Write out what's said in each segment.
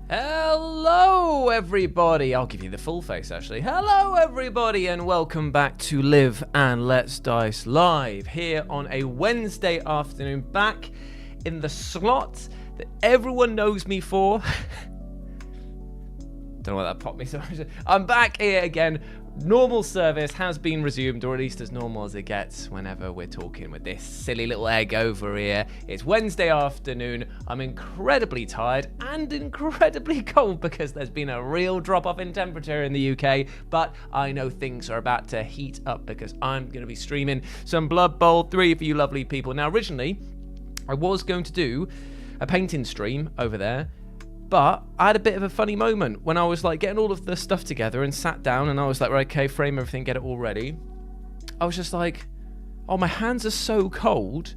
Hello everybody, I'll give you the full face actually. Hello everybody and welcome back to Live and Let's Dice Live here on a Wednesday afternoon, back in the slot that everyone knows me for. Don't know why that popped me so much. I'm back here again, Normal service has been resumed, or at least as normal as it gets whenever we're talking with this silly little egg over here. It's Wednesday afternoon. I'm incredibly tired and incredibly cold because there's been a real drop-off in temperature in the UK, but I know things are about to heat up because I'm going to be streaming some Blood Bowl 3 for you lovely people. Now, originally, I was going to do a painting stream over there, but I had a bit of a funny moment when I was like getting all of the stuff together and sat down and I was like, right, okay, frame everything, get it all ready. I was just like, oh, my hands are so cold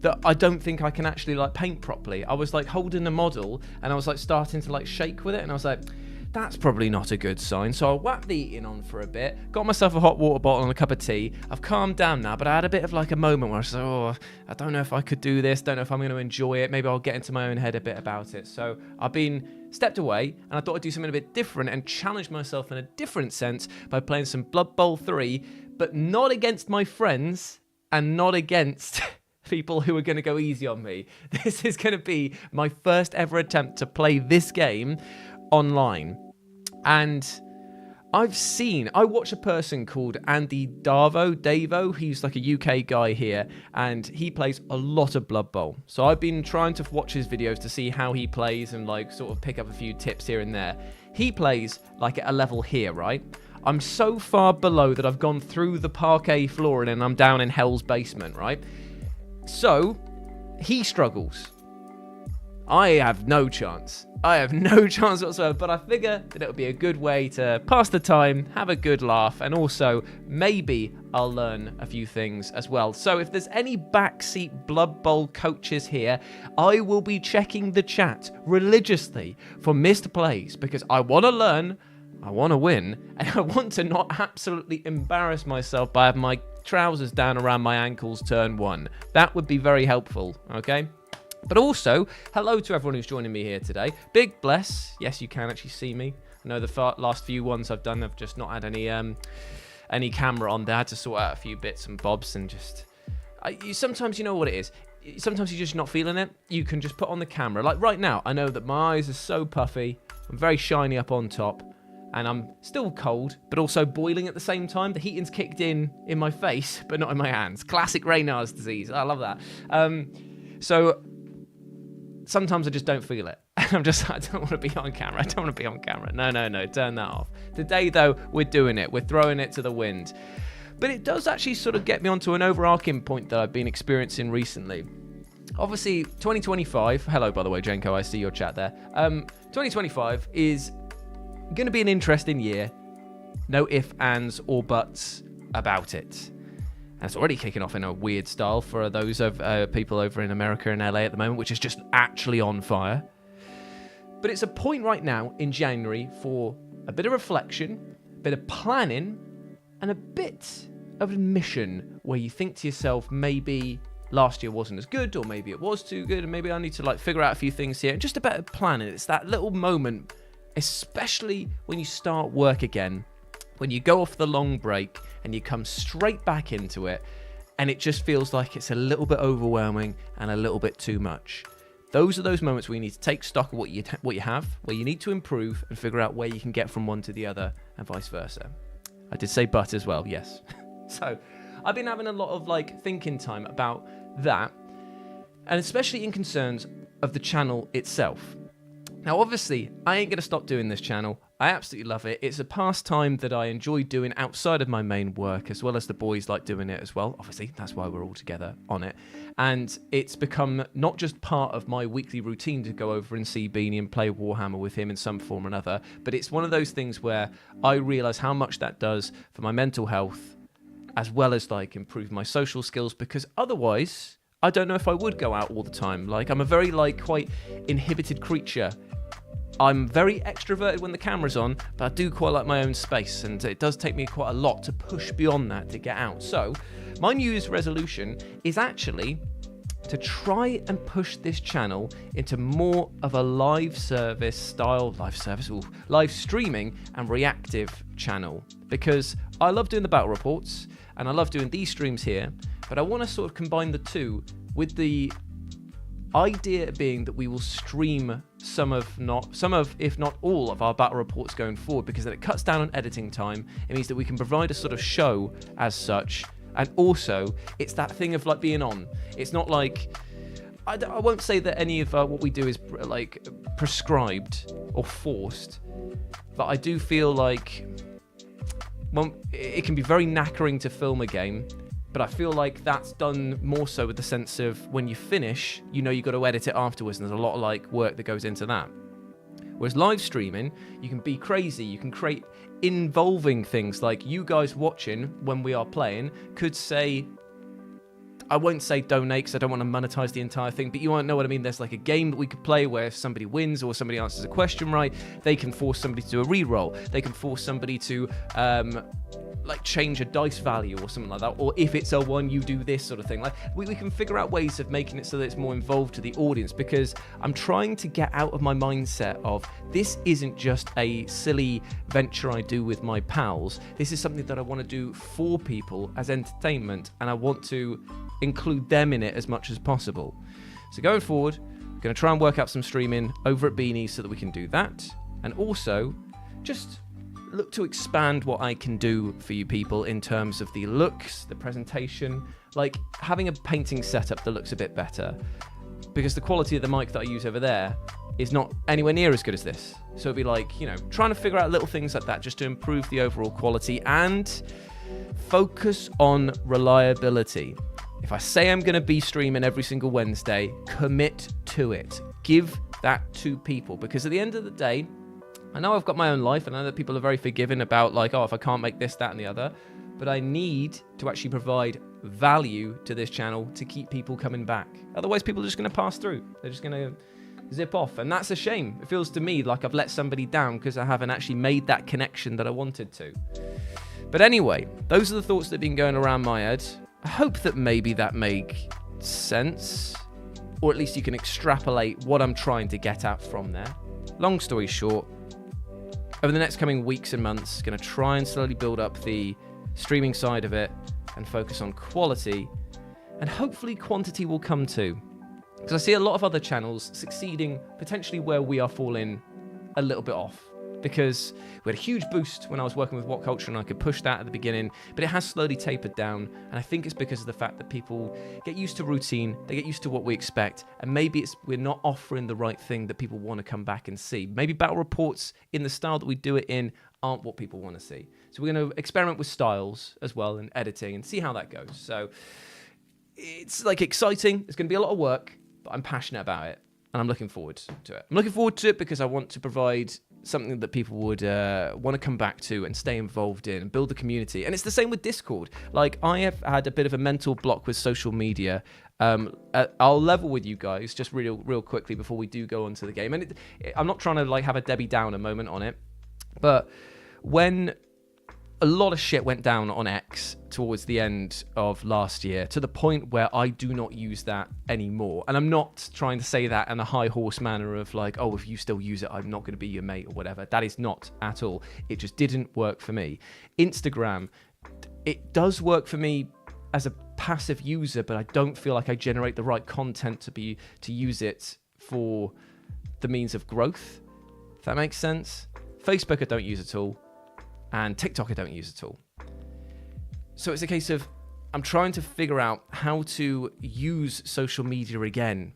that I don't think I can actually like paint properly. I was like holding the model and I was like starting to like shake with it and I was like, that's probably not a good sign. So I whacked the eating on for a bit, got myself a hot water bottle and a cup of tea. I've calmed down now, but I had a bit of like a moment where I was like, oh, I don't know if I could do this. Don't know if I'm going to enjoy it. Maybe I'll get into my own head a bit about it. So I've been stepped away and I thought I'd do something a bit different and challenge myself in a different sense by playing some Blood Bowl 3, but not against my friends and not against people who are going to go easy on me. This is going to be my first ever attempt to play this game online. And I watch a person called Andy Davo, he's like a UK guy here, and he plays a lot of Blood Bowl. So I've been trying to watch his videos to see how he plays and like sort of pick up a few tips here and there. He plays like at a level here, right? I'm so far below that I've gone through the parquet flooring and I'm down in Hell's basement, right? So he struggles. I have no chance. I have no chance whatsoever, but I figure that it would be a good way to pass the time, have a good laugh, and also maybe I'll learn a few things as well. So if there's any backseat Blood Bowl coaches here, I will be checking the chat religiously for missed plays because I want to learn, I want to win, and I want to not absolutely embarrass myself by having my trousers down around my ankles turn 1. That would be very helpful, okay? But also, hello to everyone who's joining me here today. Big bless. Yes, you can actually see me. I know the last few ones I've done, I've just not had any camera on there. I had to sort out a few bits and bobs and just... sometimes you know what it is. Sometimes you're just not feeling it. You can just put on the camera. Like right now, I know that my eyes are so puffy. I'm very shiny up on top. And I'm still cold, but also boiling at the same time. The heating's kicked in my face, but not in my hands. Classic Raynaud's disease. I love that. So... sometimes I just don't feel it. I'm just, I don't want to be on camera. I don't want to be on camera. No, turn that off. Today, though, we're doing it. We're throwing it to the wind. But it does actually sort of get me onto an overarching point that I've been experiencing recently. Obviously, 2025, hello, by the way, Jenko, I see your chat there. 2025 is going to be an interesting year. No ifs, ands, or buts about it. And it's already kicking off in a weird style for those of people over in America and LA at the moment, which is just actually on fire. But it's a point right now in January for a bit of reflection, a bit of planning, and a bit of admission where you think to yourself, maybe last year wasn't as good, or maybe it was too good, and maybe I need to like figure out a few things here. And just a bit of planning. It's that little moment, especially when you start work again, when you go off the long break and you come straight back into it and it just feels like it's a little bit overwhelming and a little bit too much. Those are those moments where you need to take stock of what you have, where you need to improve and figure out where you can get from one to the other and vice versa. I did say but as well, yes. So I've been having a lot of like thinking time about that, and especially in concerns of the channel itself. Now, obviously, I ain't going to stop doing this channel. I absolutely love it. It's a pastime that I enjoy doing outside of my main work, as well as the boys like doing it as well. Obviously, that's why we're all together on it. And it's become not just part of my weekly routine to go over and see Beanie and play Warhammer with him in some form or another, but it's one of those things where I realise how much that does for my mental health, as well as like improve my social skills, because otherwise, I don't know if I would go out all the time. Like, I'm a very like quite inhibited creature. I'm very extroverted when the camera's on, but I do quite like my own space, and it does take me quite a lot to push beyond that to get out. So my New Year's resolution is actually to try and push this channel into more of a live streaming and reactive channel, because I love doing the battle reports and I love doing these streams here, but I want to sort of combine the two, with the idea being that we will stream some of, if not all of our battle reports going forward, because then it cuts down on editing time. It means that we can provide a sort of show as such. And also, it's that thing of like being on. It's not like, I won't say that any of what we do is like prescribed or forced, but I do feel like, well, it can be very knackering to film a game, but I feel like that's done more so with the sense of when you finish, you know, you got to edit it afterwards, and there's a lot of like work that goes into that. Whereas live streaming, you can be crazy, you can create involving things, like you guys watching when we are playing could say, I won't say donate because I don't want to monetize the entire thing, but you won't know what I mean. There's like a game that we could play where if somebody wins or somebody answers a question right, they can force somebody to do a re-roll. They can force somebody to like change a dice value or something like that. Or if it's a 1, you do this sort of thing. Like we can figure out ways of making it so that it's more involved to the audience, because I'm trying to get out of my mindset of this isn't just a silly venture I do with my pals. This is something that I want to do for people as entertainment, and I want to include them in it as much as possible. So going forward, I'm going to try and work out some streaming over at Beanie so that we can do that, and also just look to expand what I can do for you people in terms of the looks, the presentation, like having a painting setup that looks a bit better, because the quality of the mic that I use over there is not anywhere near as good as this. So it'd be like, you know, trying to figure out little things like that just to improve the overall quality and focus on reliability. If I say I'm going to be streaming every single Wednesday, commit to it. Give that to people, because at the end of the day, I know I've got my own life, and I know that people are very forgiving about like, oh, if I can't make this, that, and the other, but I need to actually provide value to this channel to keep people coming back. Otherwise, people are just going to pass through. They're just going to zip off, and that's a shame. It feels to me like I've let somebody down because I haven't actually made that connection that I wanted to. But anyway, those are the thoughts that have been going around my head. I hope that maybe that make sense, or at least you can extrapolate what I'm trying to get at from there. Long story short, over the next coming weeks and months, going to try and slowly build up the streaming side of it and focus on quality, and hopefully quantity will come too. Because I see a lot of other channels succeeding potentially where we are falling a little bit off. Because we had a huge boost when I was working with What Culture, and I could push that at the beginning, but it has slowly tapered down, and I think it's because of the fact that people get used to routine, they get used to what we expect, and maybe we're not offering the right thing that people want to come back and see. Maybe battle reports in the style that we do it in aren't what people want to see. So we're going to experiment with styles as well and editing and see how that goes. So it's like exciting. It's going to be a lot of work, but I'm passionate about it, and I'm looking forward to it. I'm looking forward to it because I want to provide something that people would want to come back to and stay involved in and build the community. And it's the same with Discord. Like, I have had a bit of a mental block with social media. I'll level with you guys just real quickly before we do go on to the game. And I'm not trying to like have a Debbie Downer moment on it, but when a lot of shit went down on X towards the end of last year, to the point where I do not use that anymore. And I'm not trying to say that in a high horse manner of like, oh, if you still use it, I'm not going to be your mate or whatever. That is not at all. It just didn't work for me. Instagram, it does work for me as a passive user, but I don't feel like I generate the right content to use it for the means of growth, if that makes sense. Facebook I don't use at all. And TikTok I don't use at all. So it's a case of I'm trying to figure out how to use social media again,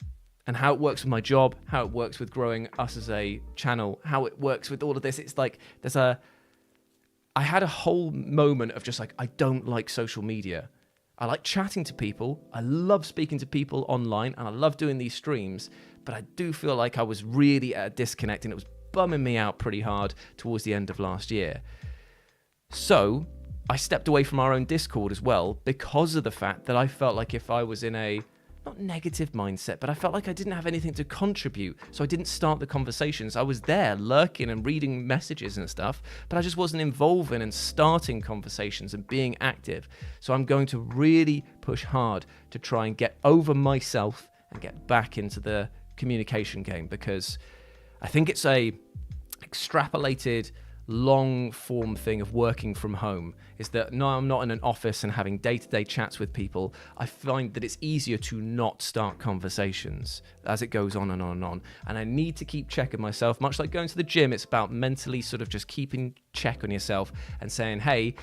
and how it works with my job, how it works with growing us as a channel, how it works with all of this. It's like I had a whole moment of just like, I don't like social media. I like chatting to people. I love speaking to people online, and I love doing these streams, but I do feel like I was really at a disconnect, and it was bumming me out pretty hard towards the end of last year. So I stepped away from our own Discord as well, because of the fact that I felt like if I was in a, not negative mindset, but I felt like I didn't have anything to contribute. So I didn't start the conversations. I was there lurking and reading messages and stuff, but I just wasn't involving and starting conversations and being active. So I'm going to really push hard to try and get over myself and get back into the communication game, because I think it's a extrapolated long form thing of working from home is that no, I'm not in an office and having day-to-day chats with people. I find that it's easier to not start conversations as it goes on and on and on. And I need to keep checking myself, much like going to the gym. It's about mentally sort of just keeping check on yourself and saying, hey,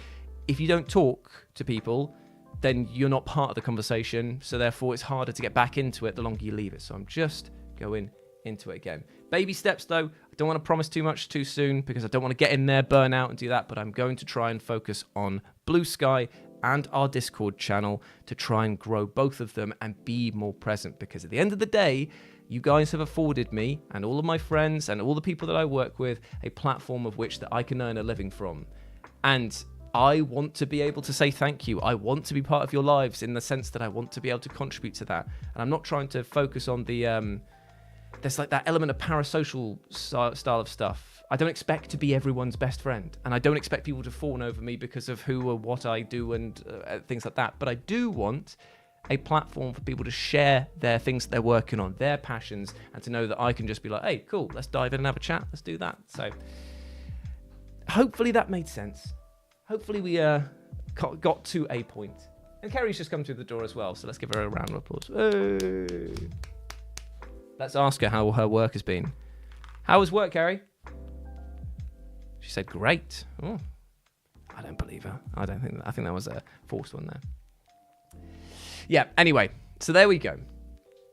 if you don't talk to people, then you're not part of the conversation. So therefore it's harder to get back into it the longer you leave it. So I'm just going into it again. Baby steps though. I don't want to promise too much too soon because I don't want to get in there, burn out and do that, but I'm going to try and focus on Blue Sky and our Discord channel to try and grow both of them and be more present, because at the end of the day, you guys have afforded me and all of my friends and all the people that I work with a platform of which that I can earn a living from. And I want to be able to say thank you. I want to be part of your lives in the sense that I want to be able to contribute to that. And I'm not trying to focus on the there's like that element of parasocial style of stuff. I don't expect to be everyone's best friend, and I don't expect people to fawn over me because of who or what I do and things like that. But I do want a platform for people to share their things that they're working on, their passions, and to know that I can just be like, hey, cool, let's dive in and have a chat. Let's do that. So hopefully that made sense. Hopefully we got to a point. And Kerry's just come through the door as well, so let's give her a round of applause. Hey. Let's ask her how her work has been. How was work, Kerry? She said, great. Oh, I don't believe her. I think that was a forced one there. Yeah, anyway, so there we go.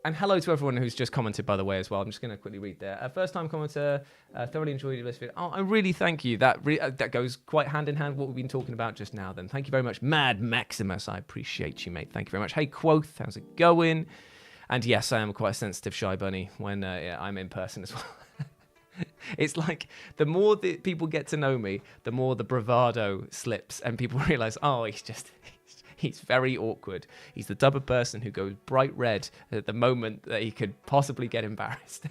And hello to everyone who's just commented, by the way, as well. I'm just going to quickly read there. First time commenter, thoroughly enjoyed this video. Oh, I really thank you. That goes quite hand in hand with what we've been talking about just now then. Thank you very much. Mad Maximus, I appreciate you, mate. Thank you very much. Hey, Quoth, how's it going? And yes, I am quite a sensitive shy bunny when I'm in person as well. It's like the more that people get to know me, the more the bravado slips and people realize, oh, he's very awkward. He's the type of person who goes bright red at the moment that he could possibly get embarrassed.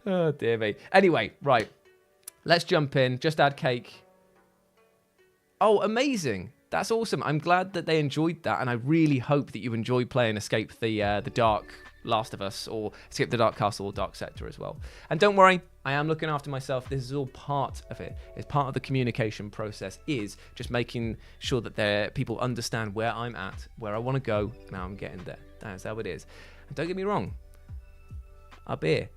Oh, dear me. Anyway, right. Let's jump in. Just add cake. Oh, amazing. That's awesome. I'm glad that they enjoyed that, and I really hope that you enjoyed playing Escape the Dark Last of Us, or Escape the Dark Castle, or Dark Sector as well. And don't worry, I am looking after myself. This is all part of it. It's part of the communication process, is just making sure that people understand where I'm at, where I want to go, and how I'm getting there. That's how it is. And don't get me wrong, up here,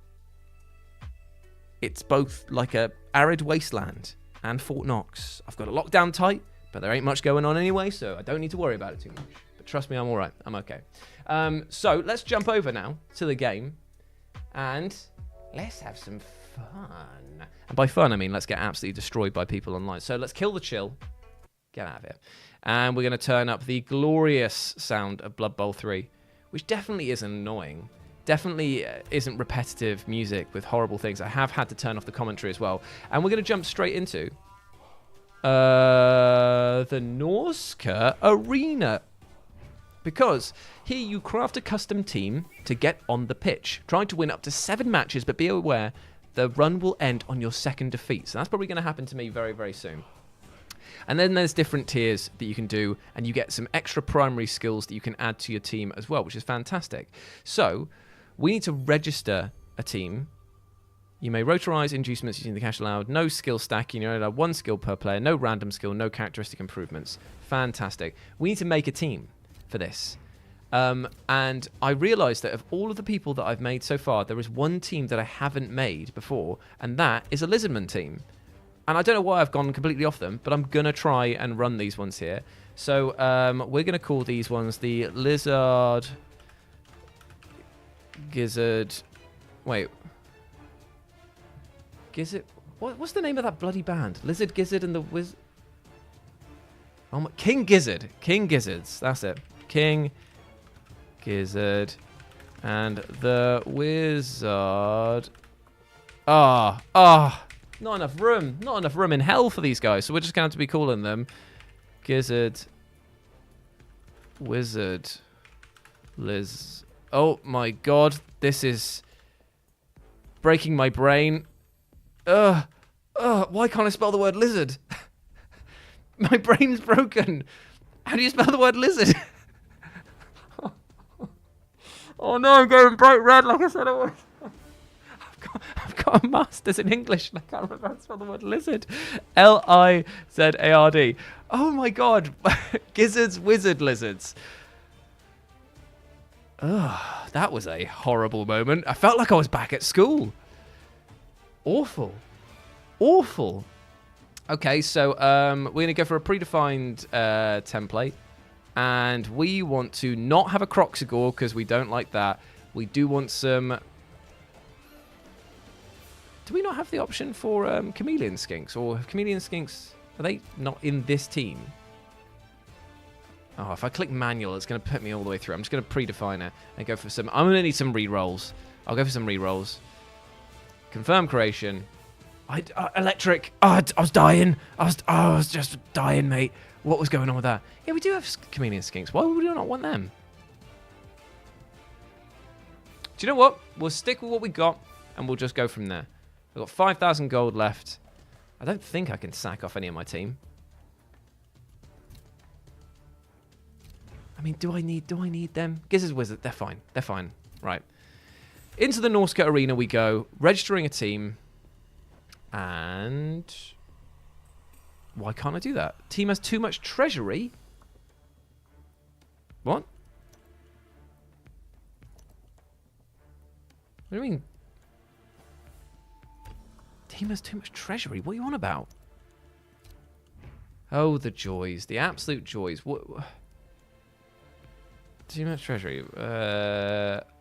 it's both like a arid wasteland and Fort Knox. I've got it locked down tight, but there ain't much going on anyway, so I don't need to worry about it too much. But trust me, I'm all right. I'm okay. So let's jump over now to the game, and let's have some fun. And by fun, I mean let's get absolutely destroyed by people online. So let's kill the chill. Get out of here. And we're going to turn up the glorious sound of Blood Bowl 3, which definitely isn't annoying. Definitely isn't repetitive music with horrible things. I have had to turn off the commentary as well. And we're going to jump straight into the Norska Arena, because here you craft a custom team to get on the pitch, trying to win up to 7 matches, but be aware the run will end on your second defeat. So that's probably going to happen to me very, very soon. And then there's different tiers that you can do, and you get some extra primary skills that you can add to your team as well, which is fantastic. So we need to register a team. You may rotorize inducements using the cash allowed. No skill stacking. You're allowed 1 skill per player. No random skill. No characteristic improvements. Fantastic. We need to make a team for this. And I realized that of all of the people that I've made so far, there is one team that I haven't made before, and that is a Lizardman team. And I don't know why I've gone completely off them, but I'm going to try and run these ones here. So we're going to call these ones the Lizard... Gizzard... Wait... Gizzard... What's the name of that bloody band? Lizard, Gizzard, and the Wiz... Oh my... King Gizzard. King Gizzards. That's it. King Gizzard and the Wizard. Not enough room. Not enough room in hell for these guys. So we're just going to have to be calling them Gizzard, Wizard, Liz. Oh my god. This is breaking my brain. Why can't I spell the word lizard? My brain's broken. How do you spell the word lizard? Oh no, I'm going bright red like I said I was. I've got Masters in English, and I can't remember how to spell the word lizard. Lizard. Oh my god. Gizzards, wizard lizards. Ugh, that was a horrible moment. I felt like I was back at school. Awful. Awful. Okay, so we're going to go for a predefined template. And we want to not have a Croxigore because we don't like that. We do want some... Do we not have the option for chameleon skinks? Or chameleon skinks, are they not in this team? Oh, if I click manual, it's going to put me all the way through. I'm just going to predefine it and go for some... I'm going to need some rerolls. I'll go for some rerolls. Confirm creation. Electric. Oh, I was dying. I was just dying, mate. What was going on with that? Yeah, we do have chameleon skinks. Why would we not want them? Do you know what? We'll stick with what we got, and we'll just go from there. We've got 5,000 gold left. I don't think I can sack off any of my team. I mean, do I need them? Gizzard's Wizard, they're fine. They're fine. Right. Into the Norsca Arena we go, registering a team, and... Why can't I do that? Team has too much treasury? What? What do you mean? Team has too much treasury? What are you on about? Oh, the joys. The absolute joys. What? Too much treasury.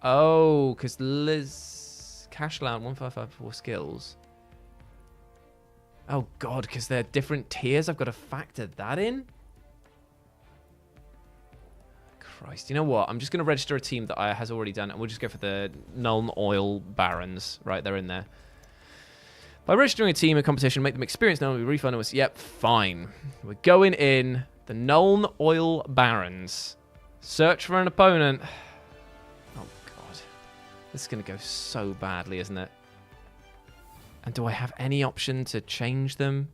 Oh, because Liz... Cash allowed 1554 skills. Oh, God, because they're different tiers. I've got to factor that in? Christ. You know what? I'm just going to register a team that I has already done, and we'll just go for the Nuln Oil Barons. Right, they're in there. By registering a team in competition, make them experience Nuln, we refund us. Yep, fine. We're going in the Nuln Oil Barons. Search for an opponent. Oh, God. This is going to go so badly, isn't it? And do I have any option to change them?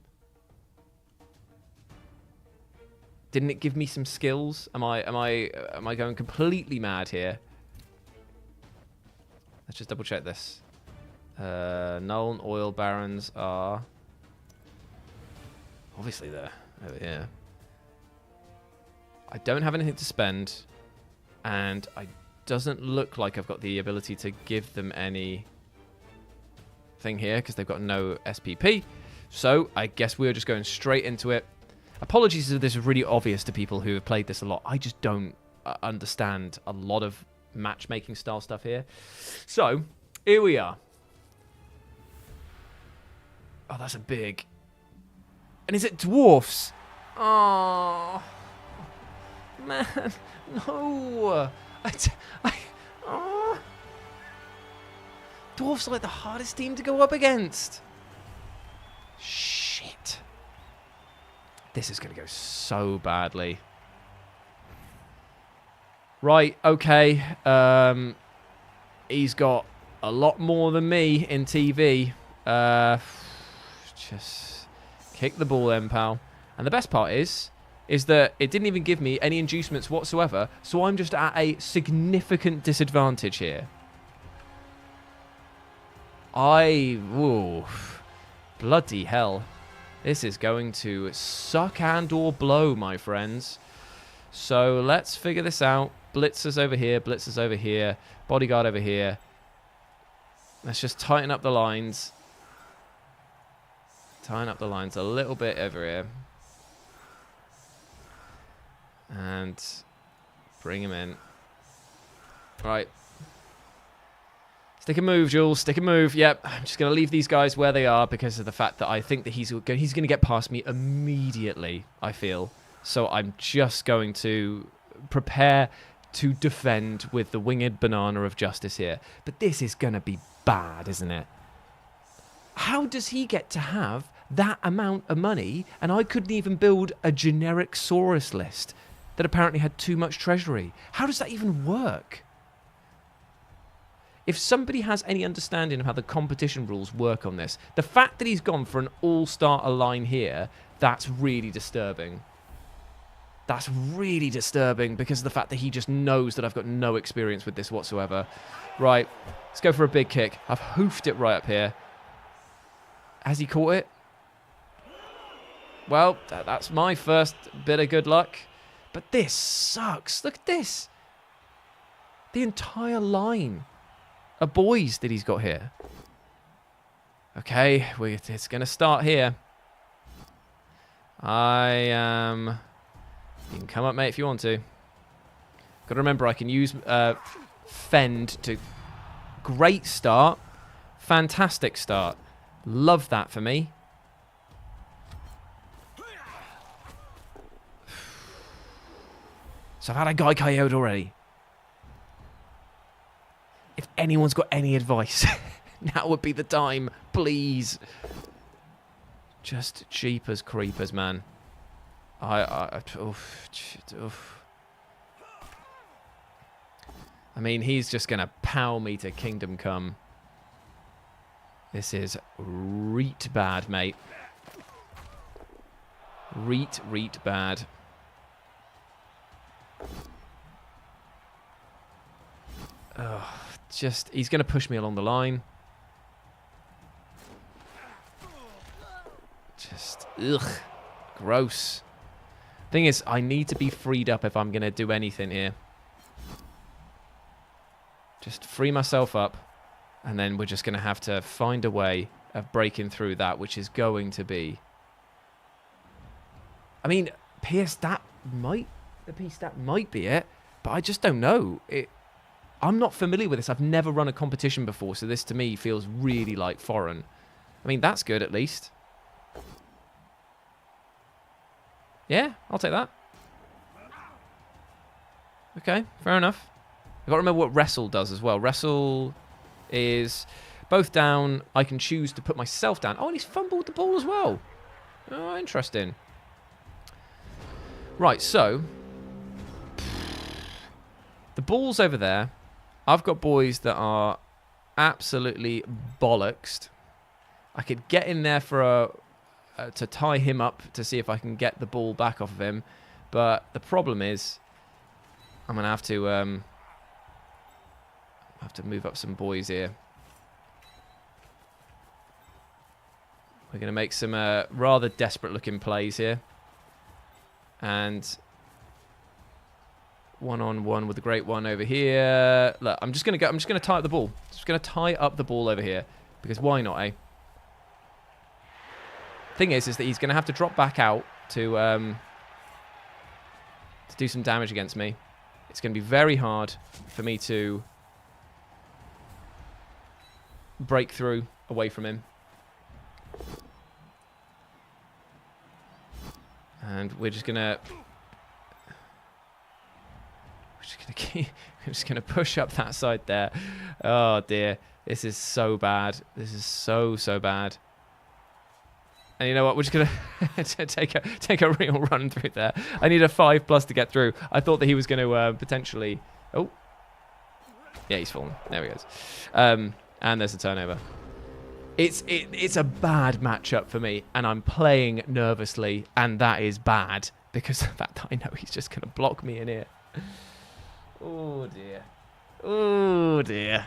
Didn't it give me some skills? Am I going completely mad here? Let's just double check this. Nuln Oil Barons are obviously there over here. I don't have anything to spend, and I doesn't look like I've got the ability to give them any thing here because they've got no SPP. So I guess we're just going straight into it. Apologies if this is really obvious to people who have played this a lot. I just don't understand a lot of matchmaking style stuff here. So here we are. Oh, that's a big... And is it dwarfs? Oh, man, no. Oh. Dwarfs are like the hardest team to go up against. Shit. This is going to go so badly. Right, okay. He's got a lot more than me in TV. Just kick the ball then, pal. And the best part is that it didn't even give me any inducements whatsoever, so I'm just at a significant disadvantage here. Whoa, bloody hell. This is going to suck and or blow, my friends. So let's figure this out. Blitzers over here, blitzers over here, bodyguard over here. Let's just tighten up the lines. Tighten up the lines a little bit over here. And bring him in. Right. Stick and move, Jules. Stick and move. Yep. I'm just going to leave these guys where they are because of the fact that I think that he's going to get past me immediately, I feel. So I'm just going to prepare to defend with the winged banana of justice here. But this is going to be bad, isn't it? How does he get to have that amount of money and I couldn't even build a generic Saurus list that apparently had too much treasury? How does that even work? If somebody has any understanding of how the competition rules work on this, the fact that he's gone for an all-starter line here, that's really disturbing. That's really disturbing because of the fact that he just knows that I've got no experience with this whatsoever. Right, let's go for a big kick. I've hoofed it right up here. Has he caught it? Well, that's my first bit of good luck. But this sucks. Look at this. The entire line of boys that he's got here. Okay, it's going to start here. You can come up, mate, if you want to. Got to remember, I can use fend to... Great start. Fantastic start. Love that for me. So I've had a guy KO'd already. If anyone's got any advice, now would be the time, please. Just jeepers creepers, man. Oof. I mean, he's just going to pow me to kingdom come. This is reet bad, mate. Reet bad. He's going to push me along the line. Ugh. Gross. Thing is, I need to be freed up if I'm going to do anything here. Just free myself up, and then we're just going to have to find a way of breaking through that, which is going to be... I mean, the P stat might be it, but I just don't know. I'm not familiar with this. I've never run a competition before, so this to me feels really like foreign. I mean, that's good at least. Yeah, I'll take that. Okay, fair enough. I've got to remember what wrestle does as well. Wrestle is both down. I can choose to put myself down. Oh, and he's fumbled the ball as well. Oh, interesting. Right, so the ball's over there. I've got boys that are absolutely bollocksed. I could get in there for to tie him up to see if I can get the ball back off of him. But the problem is I'm going to have to move up some boys here. We're going to make some rather desperate looking plays here. And one-on-one with the great one over here. Look, I'm just going to tie up the ball. Just going to tie up the ball over here because why not, eh? Thing is that he's going to have to drop back out to do some damage against me. It's going to be very hard for me to break through away from him. And we're just gonna push up that side there. Oh dear, this is so bad. This is so bad. And you know what? We're just gonna take a real run through there. I need a 5+ to get through. I thought that he was going to potentially. Oh, yeah, he's fallen. There he goes. And there's a turnover. It's a bad matchup for me, and I'm playing nervously, and that is bad because of the fact that I know he's just going to block me in here. Oh dear. Oh dear.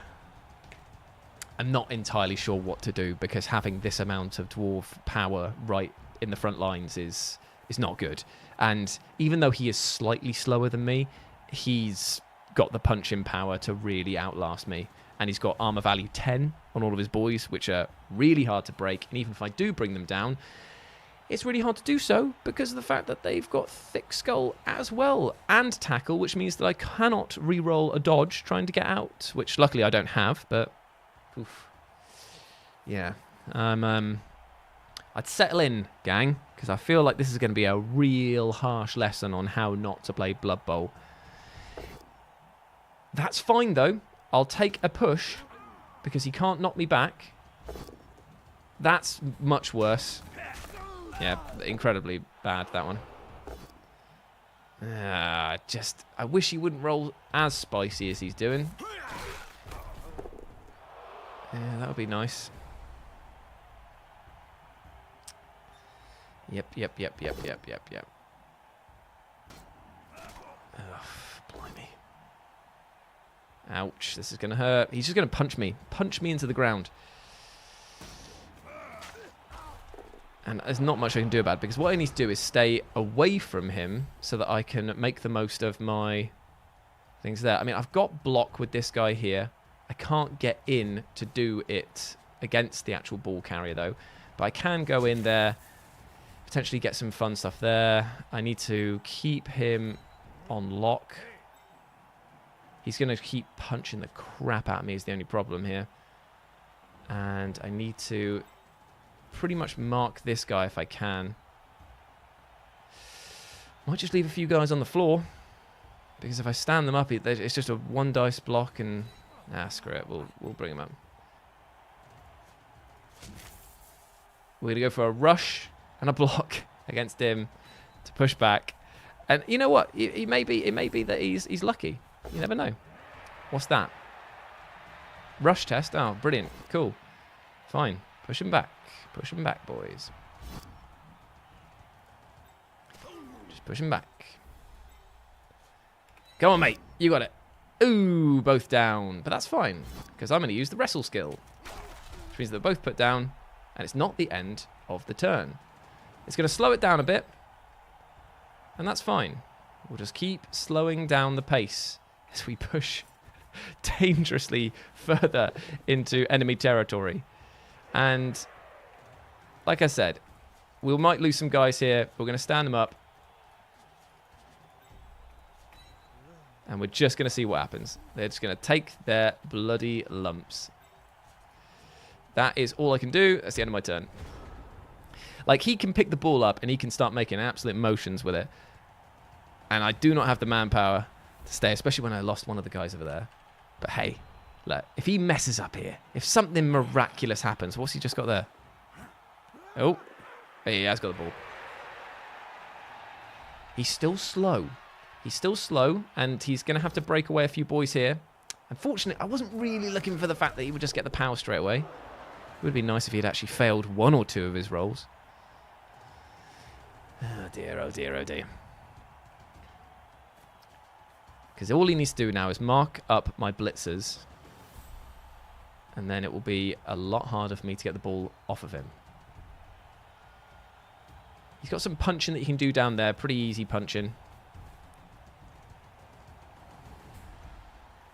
I'm not entirely sure what to do because having this amount of dwarf power right in the front lines is not good. And even though he is slightly slower than me, he's got the punching power to really outlast me. And he's got armor value 10 on all of his boys, which are really hard to break. And even if I do bring them down, it's really hard to do so because of the fact that they've got thick skull as well and tackle, which means that I cannot re-roll a dodge trying to get out, which luckily I don't have, but oof. Yeah. I'd settle in, gang, because I feel like this is going to be a real harsh lesson on how not to play Blood Bowl. That's fine, though. I'll take a push because he can't knock me back. That's much worse. Yeah, incredibly bad, that one. I wish he wouldn't roll as spicy as he's doing. Yeah, that would be nice. Yep. Ugh, blimey. Ouch, this is going to hurt. He's just going to punch me. Punch me into the ground. And there's not much I can do about it, because what I need to do is stay away from him so that I can make the most of my things there. I mean, I've got block with this guy here. I can't get in to do it against the actual ball carrier, though. But I can go in there, potentially get some fun stuff there. I need to keep him on lock. He's going to keep punching the crap out of me is the only problem here. And I need to pretty much mark this guy if I can. Might just leave a few guys on the floor, because if I stand them up, it's just a one dice block, and screw it, we'll bring him up. We're gonna go for a rush and a block against him to push back. And you know what? It may be that he's lucky. You never know. What's that? Rush test. Oh, brilliant. Cool. Fine. Push him back. Push him back, boys. Just push him back. Come on, mate. You got it. Ooh, both down. But that's fine, because I'm going to use the wrestle skill. Which means they're both put down, and it's not the end of the turn. It's going to slow it down a bit, and that's fine. We'll just keep slowing down the pace as we push dangerously further into enemy territory. And like I said, we might lose some guys here. We're going to stand them up. And we're just going to see what happens. They're just going to take their bloody lumps. That is all I can do. That's the end of my turn. Like, he can pick the ball up and he can start making absolute motions with it. And I do not have the manpower to stay, especially when I lost one of the guys over there. But hey, look, if he messes up here, if something miraculous happens, what's he just got there? Oh, he has got the ball. He's still slow. He's still slow, and he's going to have to break away a few boys here. Unfortunately, I wasn't really looking for the fact that he would just get the power straight away. It would be nice if he had actually failed one or two of his rolls. Oh dear, oh dear, oh dear. Because all he needs to do now is mark up my blitzers, and then it will be a lot harder for me to get the ball off of him. He's got some punching that he can do down there. Pretty easy punching.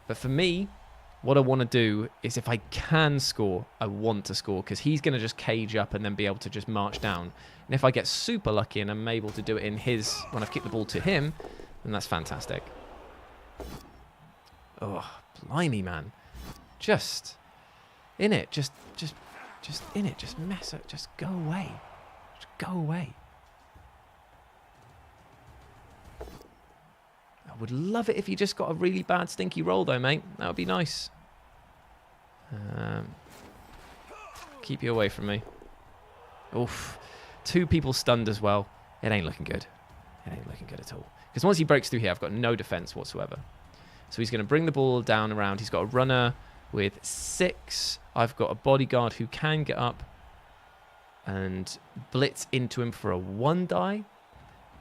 But for me, what I want to do is, if I can score, I want to score, because he's going to just cage up and then be able to just march down. And if I get super lucky and I'm able to do it in his, when I've kicked the ball to him, then that's fantastic. Oh, blimey, man. Just in it. Just in it. Just mess up. Just go away. Just go away. I would love it if you just got a really bad stinky roll, though, mate. That would be nice. Keep you away from me. Oof. 2 people stunned as well. It ain't looking good. It ain't looking good at all. Because once he breaks through here, I've got no defense whatsoever. So he's going to bring the ball down around. He's got a runner with 6. I've got a bodyguard who can get up and blitz into him for a 1 die.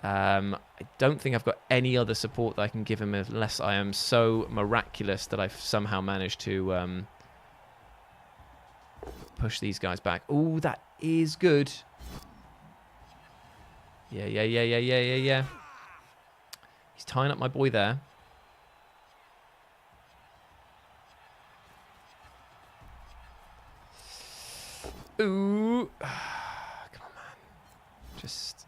I don't think I've got any other support that I can give him unless I am so miraculous that I've somehow managed to push these guys back. Oh, that is good. Yeah. He's tying up my boy there. Ooh. Come on, man. Just...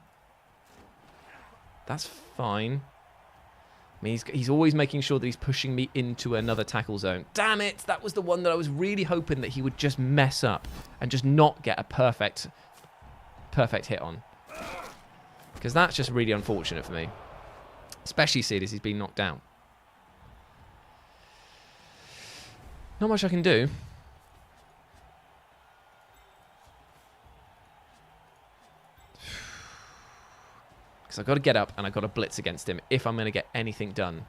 That's fine. I mean, he's always making sure that he's pushing me into another tackle zone. Damn it! That was the one that I was really hoping that he would just mess up and just not get a perfect hit on. Because that's just really unfortunate for me. Especially seeing as he's been knocked down. Not much I can do. Because I've got to get up and I've got to blitz against him if I'm going to get anything done.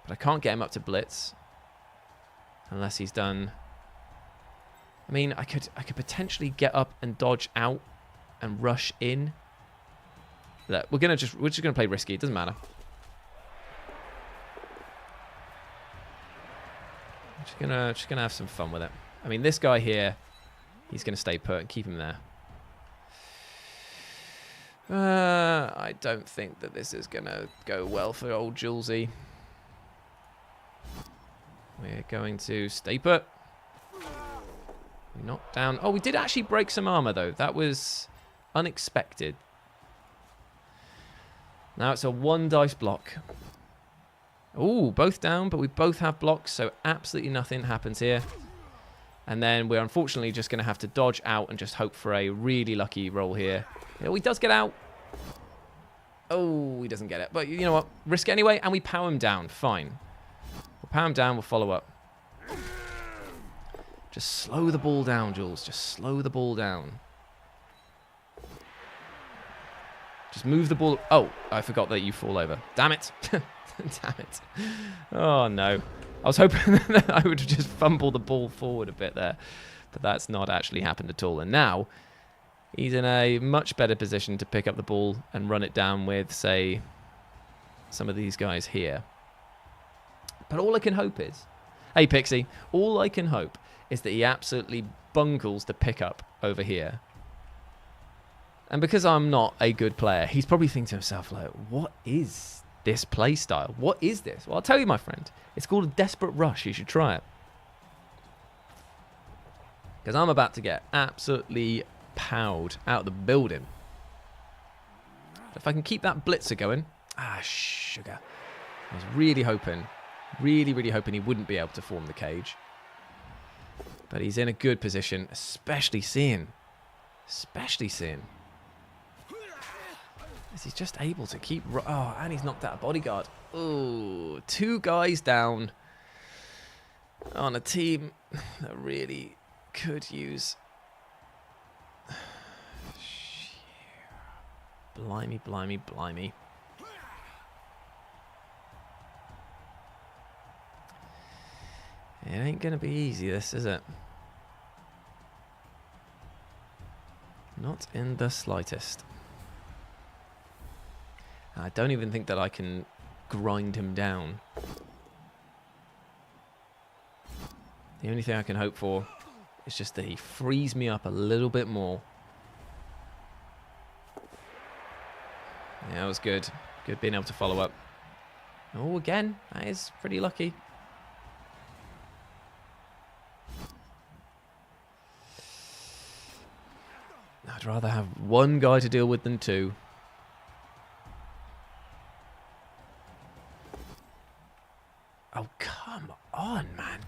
But I can't get him up to blitz unless he's done. I mean, I could potentially get up and dodge out and rush in. Look, we're just gonna play risky. It doesn't matter. Just gonna have some fun with it. I mean, this guy here, he's going to stay put and keep him there. I don't think that this is going to go well for old Julesy. We're going to stay put. Knock down. Oh, we did actually break some armor, though. That was unexpected. Now it's a 1 dice block. Oh, both down, but we both have blocks, so absolutely nothing happens here. And then we're unfortunately just going to have to dodge out and just hope for a really lucky roll here. Oh, he does get out. Oh, he doesn't get it. But you know what? Risk it anyway, and we power him down. Fine. We'll power him down, we'll follow up. Just slow the ball down, Jules. Just slow the ball down. Just move the ball. Oh, I forgot that you fall over. Damn it. Damn it. Oh, no. I was hoping that I would just fumble the ball forward a bit there. But that's not actually happened at all. And now, he's in a much better position to pick up the ball and run it down with, say, some of these guys here. But all I can hope is... Hey, Pixie. All I can hope is that he absolutely bungles the pickup over here. And because I'm not a good player, he's probably thinking to himself, like, what is this play style? What is this? Well, I'll tell you, my friend. It's called a desperate rush. You should try it. Because I'm about to get absolutely powed out of the building. If I can keep that blitzer going. Ah, sugar. I was really hoping, really hoping he wouldn't be able to form the cage. But he's in a good position, especially seeing. As he's just able to keep... Oh, and he's knocked out a bodyguard. Oh, 2 guys down on a team that really could use... Blimey. It ain't going to be easy, this, is it? Not in the slightest. I don't even think that I can grind him down. The only thing I can hope for is just that he frees me up a little bit more. Yeah, that was good. Good being able to follow up. Oh, again, that is pretty lucky. I'd rather have 1 guy to deal with than 2. Oh, come on, man.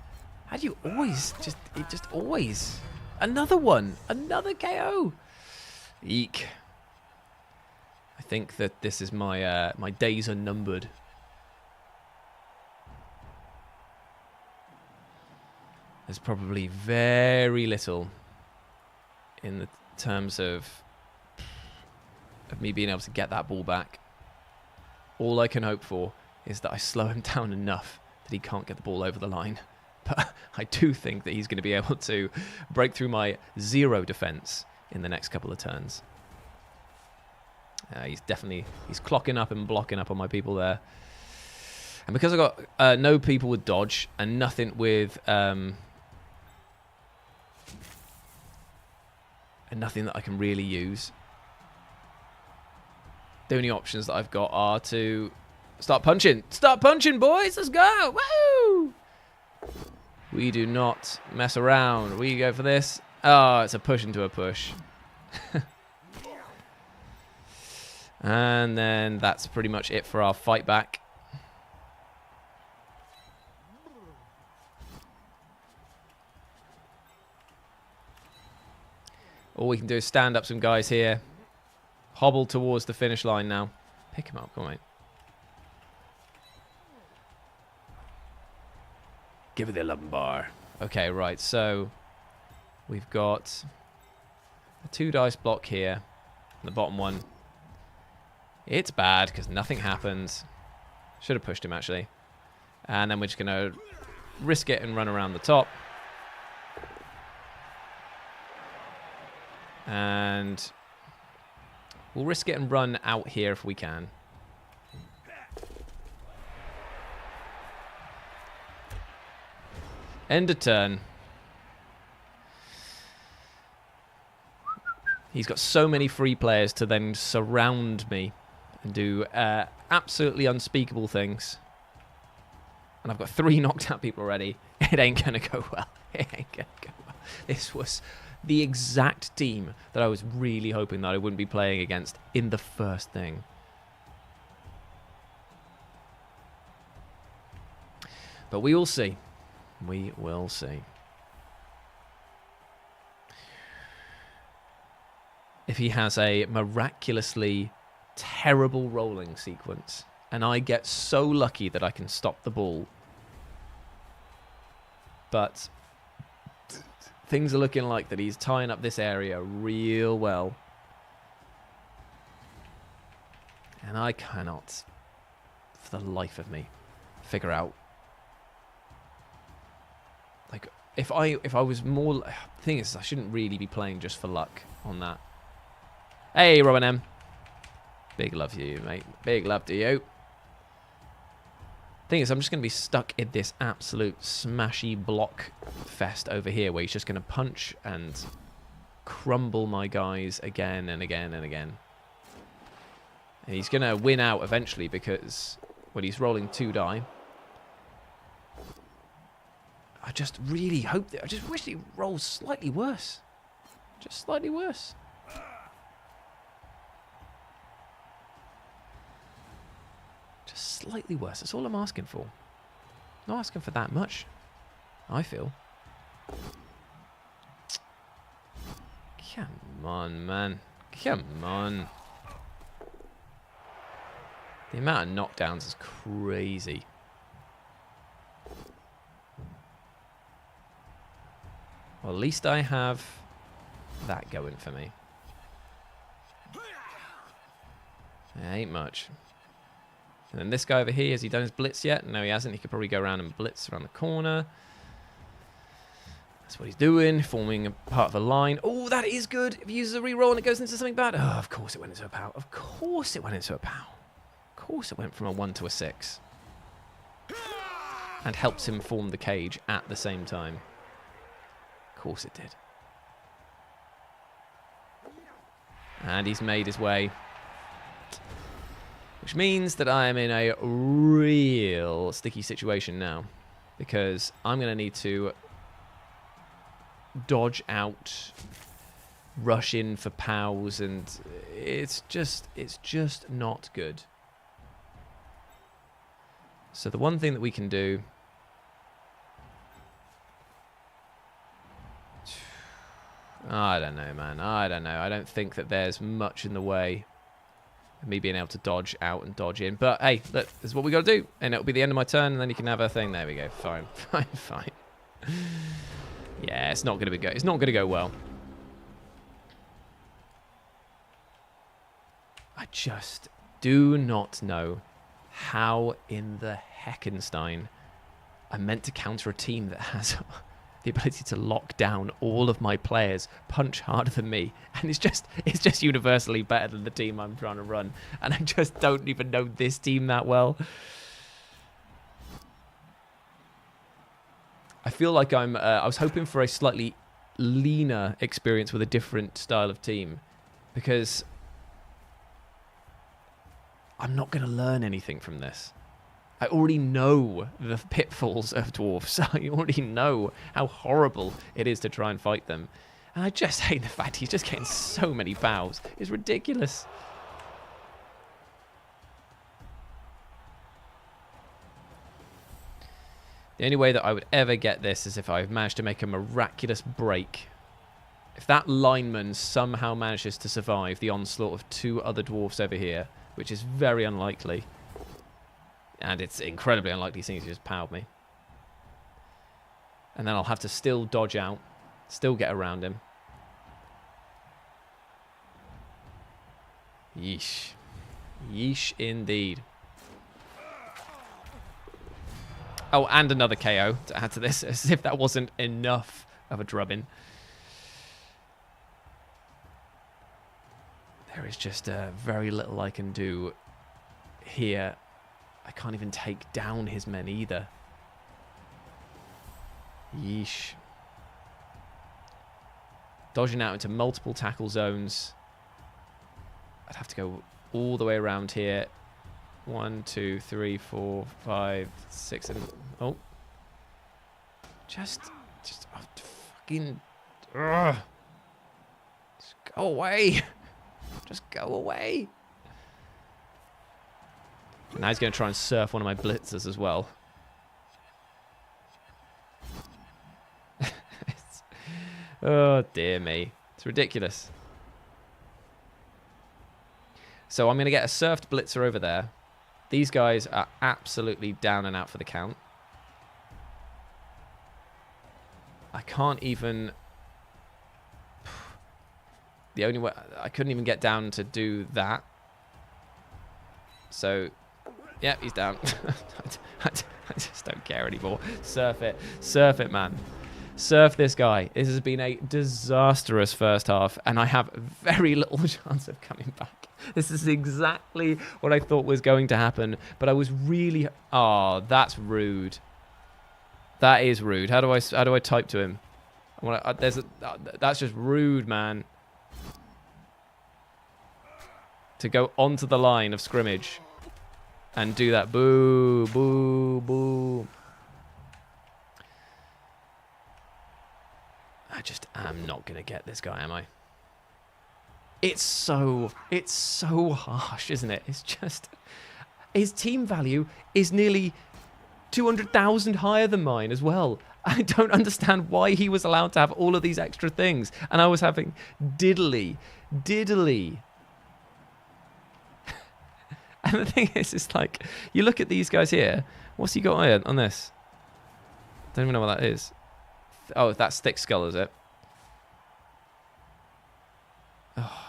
How do you always just always... Another one. Another KO. Eek. I think that this is my my days are numbered. There's probably very little in the terms of me being able to get that ball back. All I can hope for is that I slow him down enough that he can't get the ball over the line. But I do think that he's going to be able to break through my 0 defense in the next couple of turns. He's clocking up and blocking up on my people there. And because I've got no people with dodge and nothing with... and nothing that I can really use. The only options that I've got are to start punching. Start punching, boys! Let's go! Woo! We do not mess around. We go for this. Oh, it's a push into a push. And then that's pretty much it for our fight back. All we can do is stand up some guys here. Hobble towards the finish line now. Pick him up, come on. Give it the lumbar. Okay, right, so we've got a 2 dice block here. The bottom one. It's bad because nothing happens. Should have pushed him, actually. And then we're just going to risk it and run around the top. And we'll risk it and run out here if we can. End of turn. He's got so many free players to then surround me and do absolutely unspeakable things. And I've got 3 knocked out people already. It ain't going to go well. It ain't going to go well. This was the exact team that I was really hoping that I wouldn't be playing against in the first thing. But we will see. We will see. If he has a miraculously terrible rolling sequence and I get so lucky that I can stop the ball. But things are looking like that he's tying up this area real well. And I cannot, for the life of me, figure out. Like, if I was more... The thing is, I shouldn't really be playing just for luck on that. Hey, Robin M. Big love to you, mate. Big love to you. Thing is, I'm just going to be stuck in this absolute smashy block fest over here where he's just going to punch and crumble my guys again and again and again. And he's going to win out eventually because, well, he's rolling 2 die. I just really hope that... I just wish he rolls slightly worse. Just slightly worse. Just slightly worse. That's all I'm asking for. Not asking for that much, I feel. Come on, man. Come on. The amount of knockdowns is crazy. Well, at least I have that going for me. It ain't much. And then this guy over here, has he done his blitz yet? No, he hasn't. He could probably go around and blitz around the corner. That's what he's doing, forming a part of a line. Oh, that is good. If he uses a reroll and it goes into something bad. Oh, of course it went into a POW. Of course it went into a POW. Of course it went from a 1 to a 6. And helps him form the cage at the same time. Of course it did. And he's made his way. Which means that I am in a real sticky situation now. Because I'm going to need to dodge out, rush in for POWs, and it's just not good. So the one thing that we can do... I don't know, man. I don't know. I don't think that there's much in the way of me being able to dodge out and dodge in. But hey, look, this is what we got to do. And it'll be the end of my turn, and then you can have a thing. There we go. Fine. Fine, fine. Yeah, it's not going to be good. It's not going to go well. I just do not know how in the Heckenstein I'm meant to counter a team that has the ability to lock down all of my players, punch harder than me, and it's just universally better than the team I'm trying to run. And I just don't even know this team that well. I feel like I was hoping for a slightly leaner experience with a different style of team, because I'm not going to learn anything from this. I already know the pitfalls of dwarfs. I already know how horrible it is to try and fight them. And I just hate the fact he's just getting so many POWs. It's ridiculous. The only way that I would ever get this is if I've managed to make a miraculous break. If that lineman somehow manages to survive the onslaught of 2 other dwarfs over here, which is very unlikely. And it's incredibly unlikely seeing he just POW'd me. And then I'll have to still dodge out, still get around him. Yeesh. Yeesh indeed. Oh, and another KO to add to this, as if that wasn't enough of a drubbing. There is just very little I can do here. I can't even take down his men either. Yeesh. Dodging out into multiple tackle zones. I'd have to go all the way around here. 1, 2, 3, 4, 5, 6, and... Oh. Just oh, fucking... Ugh. Just go away. Just go away. Now he's going to try and surf one of my blitzers as well. Oh, dear me. It's ridiculous. So I'm going to get a surfed blitzer over there. These guys are absolutely down and out for the count. I can't even... The only way... I couldn't even get down to do that. So, yeah, he's down. I just don't care anymore. Surf it. Surf it, man. Surf this guy. This has been a disastrous first half, and I have very little chance of coming back. This is exactly what I thought was going to happen, but I was really... Oh, that's rude. That is rude. How do I type to him? That's just rude, man. To go onto the line of scrimmage and do that. Boo, boo, boo. I just am not going to get this guy, am I? It's so harsh, isn't it? It's just... His team value is nearly 200,000 higher than mine as well. I don't understand why he was allowed to have all of these extra things. And I was having diddly. And the thing is, it's like, you look at these guys here. What's he got on this? Don't even know what that is. Oh, that's thick skull, is it? Oh.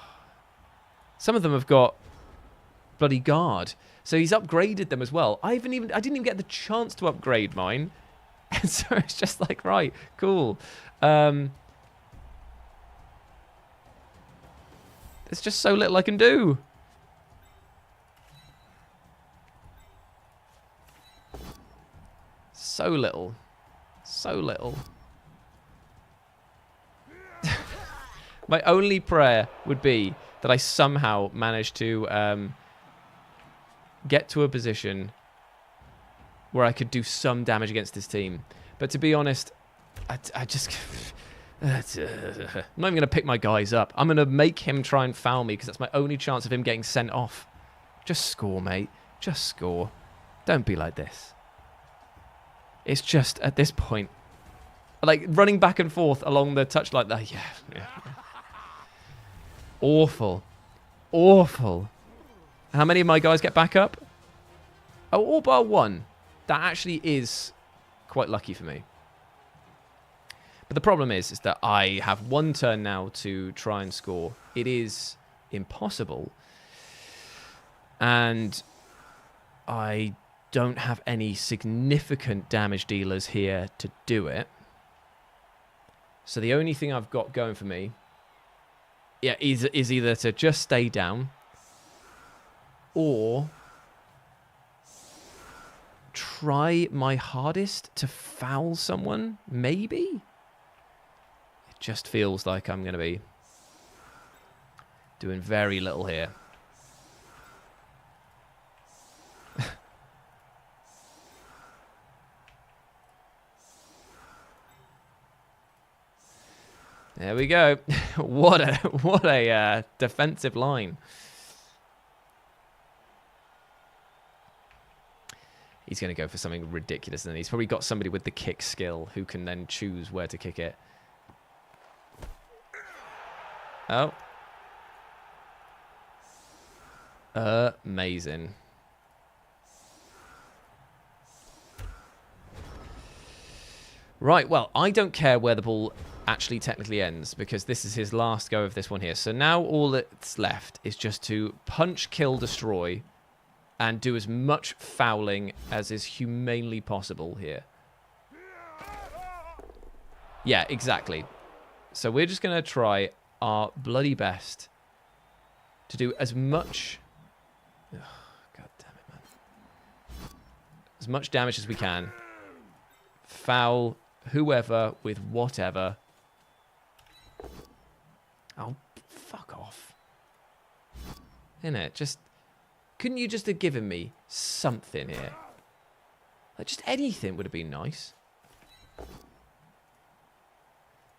Some of them have got bloody guard. So he's upgraded them as well. I didn't even get the chance to upgrade mine. And so it's just like, right, cool. There's just so little I can do. So little. So little. My only prayer would be that I somehow manage to get to a position where I could do some damage against this team. But to be honest, I just... I'm not even going to pick my guys up. I'm going to make him try and foul me because that's my only chance of him getting sent off. Just score, mate. Just score. Don't be like this. It's just, at this point, like running back and forth along the touch like that. Yeah. Awful. Awful. How many of my guys get back up? Oh, all bar one. That actually is quite lucky for me. But the problem is that I have one turn now to try and score. It is impossible. And I don't have any significant damage dealers here to do it. So the only thing I've got going for me is either to just stay down or try my hardest to foul someone, maybe? It just feels like I'm going to be doing very little here. There we go. What a defensive line. He's going to go for something ridiculous, and he's probably got somebody with the kick skill who can then choose where to kick it. Oh. Amazing. Right, well, I don't care where the ball actually technically ends because this is his last go of this one here. So now all that's left is just to punch, kill, destroy, and do as much fouling as is humanely possible here. Yeah, exactly. So we're just going to try our bloody best to do as much... Oh, God damn it, man. As much damage as we can. Foul whoever with whatever. Oh, fuck off. Innit? Just... Couldn't you just have given me something here? Like, just anything would have been nice.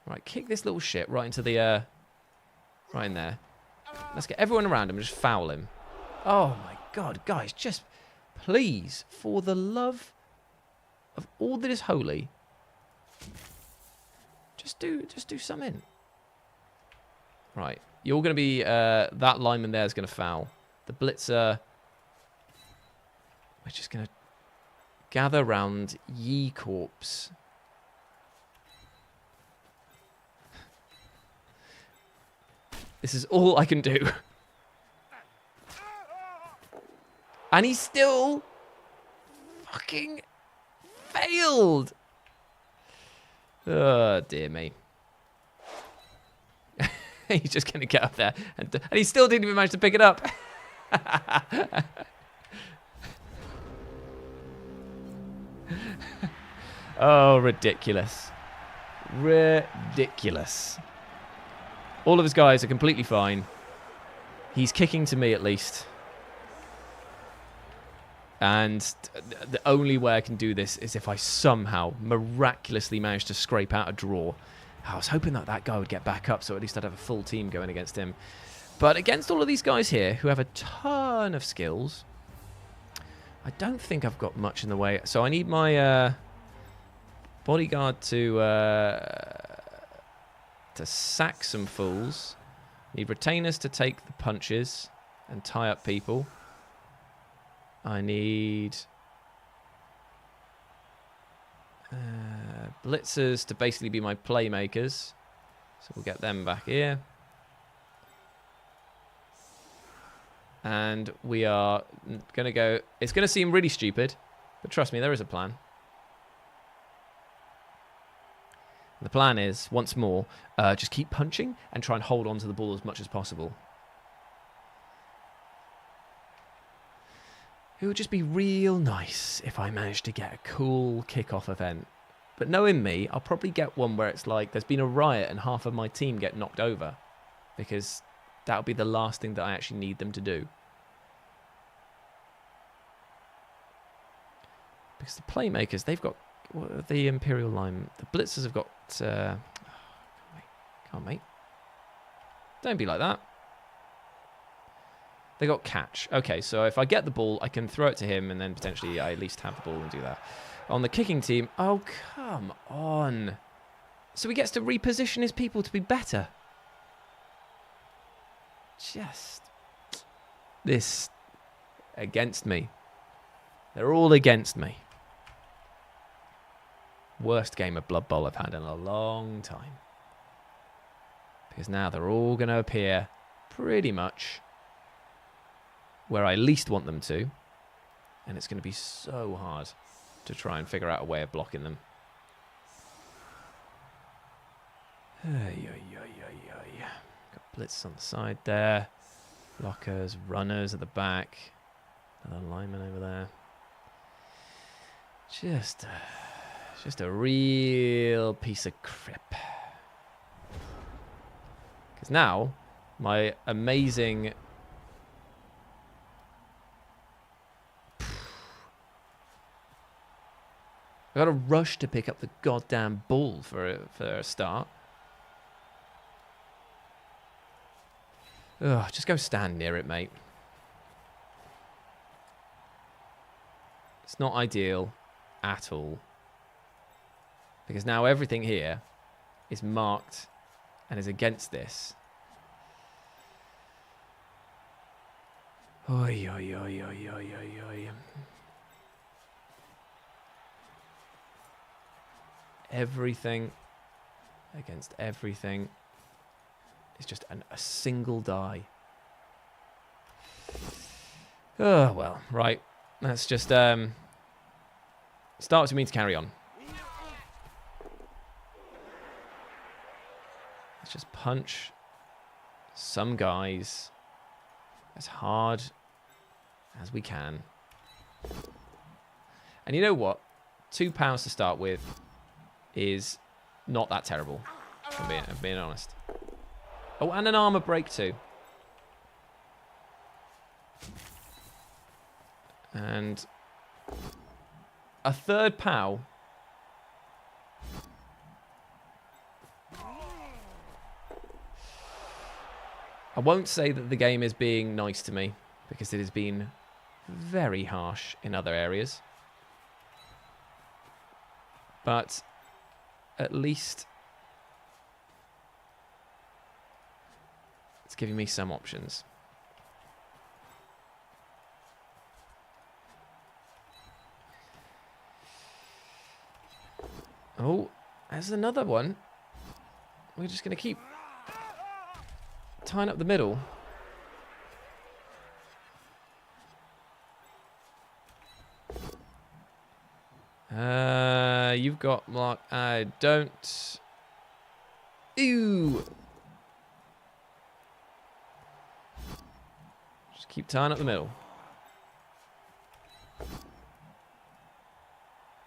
Right, kick this little shit right into the... right in there. Let's get everyone around him and just foul him. Oh, my God. Guys, just... Please, for the love of all that is holy... Just do something. Right. You're going to be... that lineman there is going to foul. The blitzer... We're just going to gather round ye corpse. This is all I can do. And he still fucking failed. Oh, dear me. He's just going to get up there. And he still didn't even manage to pick it up. Oh, ridiculous. Ridiculous. All of his guys are completely fine. He's kicking to me at least. And the only way I can do this is if I somehow miraculously manage to scrape out a draw. I was hoping that that guy would get back up, so at least I'd have a full team going against him. But against all of these guys here, who have a ton of skills, I don't think I've got much in the way. So I need my bodyguard to sack some fools. Need retainers to take the punches and tie up people. I need blitzers to basically be my playmakers. So we'll get them back here. And we are going to go... It's going to seem really stupid, but trust me, there is a plan. The plan is, once more, just keep punching and try and hold on to the ball as much as possible. It would just be real nice if I managed to get a cool kickoff event. But knowing me, I'll probably get one where it's like there's been a riot and half of my team get knocked over. Because that'll be the last thing that I actually need them to do. Because the playmakers, they've got... The Imperial line... The blitzers have got... Can't mate. Don't be like that. They got catch. Okay, so if I get the ball, I can throw it to him, and then potentially I at least have the ball and do that. On the kicking team... Oh, come on. So he gets to reposition his people to be better. Just... This... Against me. They're all against me. Worst game of Blood Bowl I've had in a long time. Because now they're all going to appear pretty much where I least want them to. And it's going to be so hard to try and figure out a way of blocking them. Got blitz on the side there. Blockers, runners at the back. Another lineman over there. Just a real piece of crap. Because now, my amazing... I've got to rush to pick up the goddamn ball for a start. Ugh, just go stand near it, mate. It's not ideal at all. Because now everything here is marked and is against this. Oi, oi, oi, oi, oi, oi, oi. Everything against everything is just a single die. Oh, well, right. Let's just start to mean to carry on. Let's just punch some guys as hard as we can. And you know what? £2 to start with is not that terrible, if I'm being honest. Oh, and an armor break too. And a third POW. I won't say that the game is being nice to me, because it has been very harsh in other areas. But at least it's giving me some options. Oh, there's another one. We're just going to keep tying up the middle. You've got Mark. I don't. Ew. Just keep tying up the middle.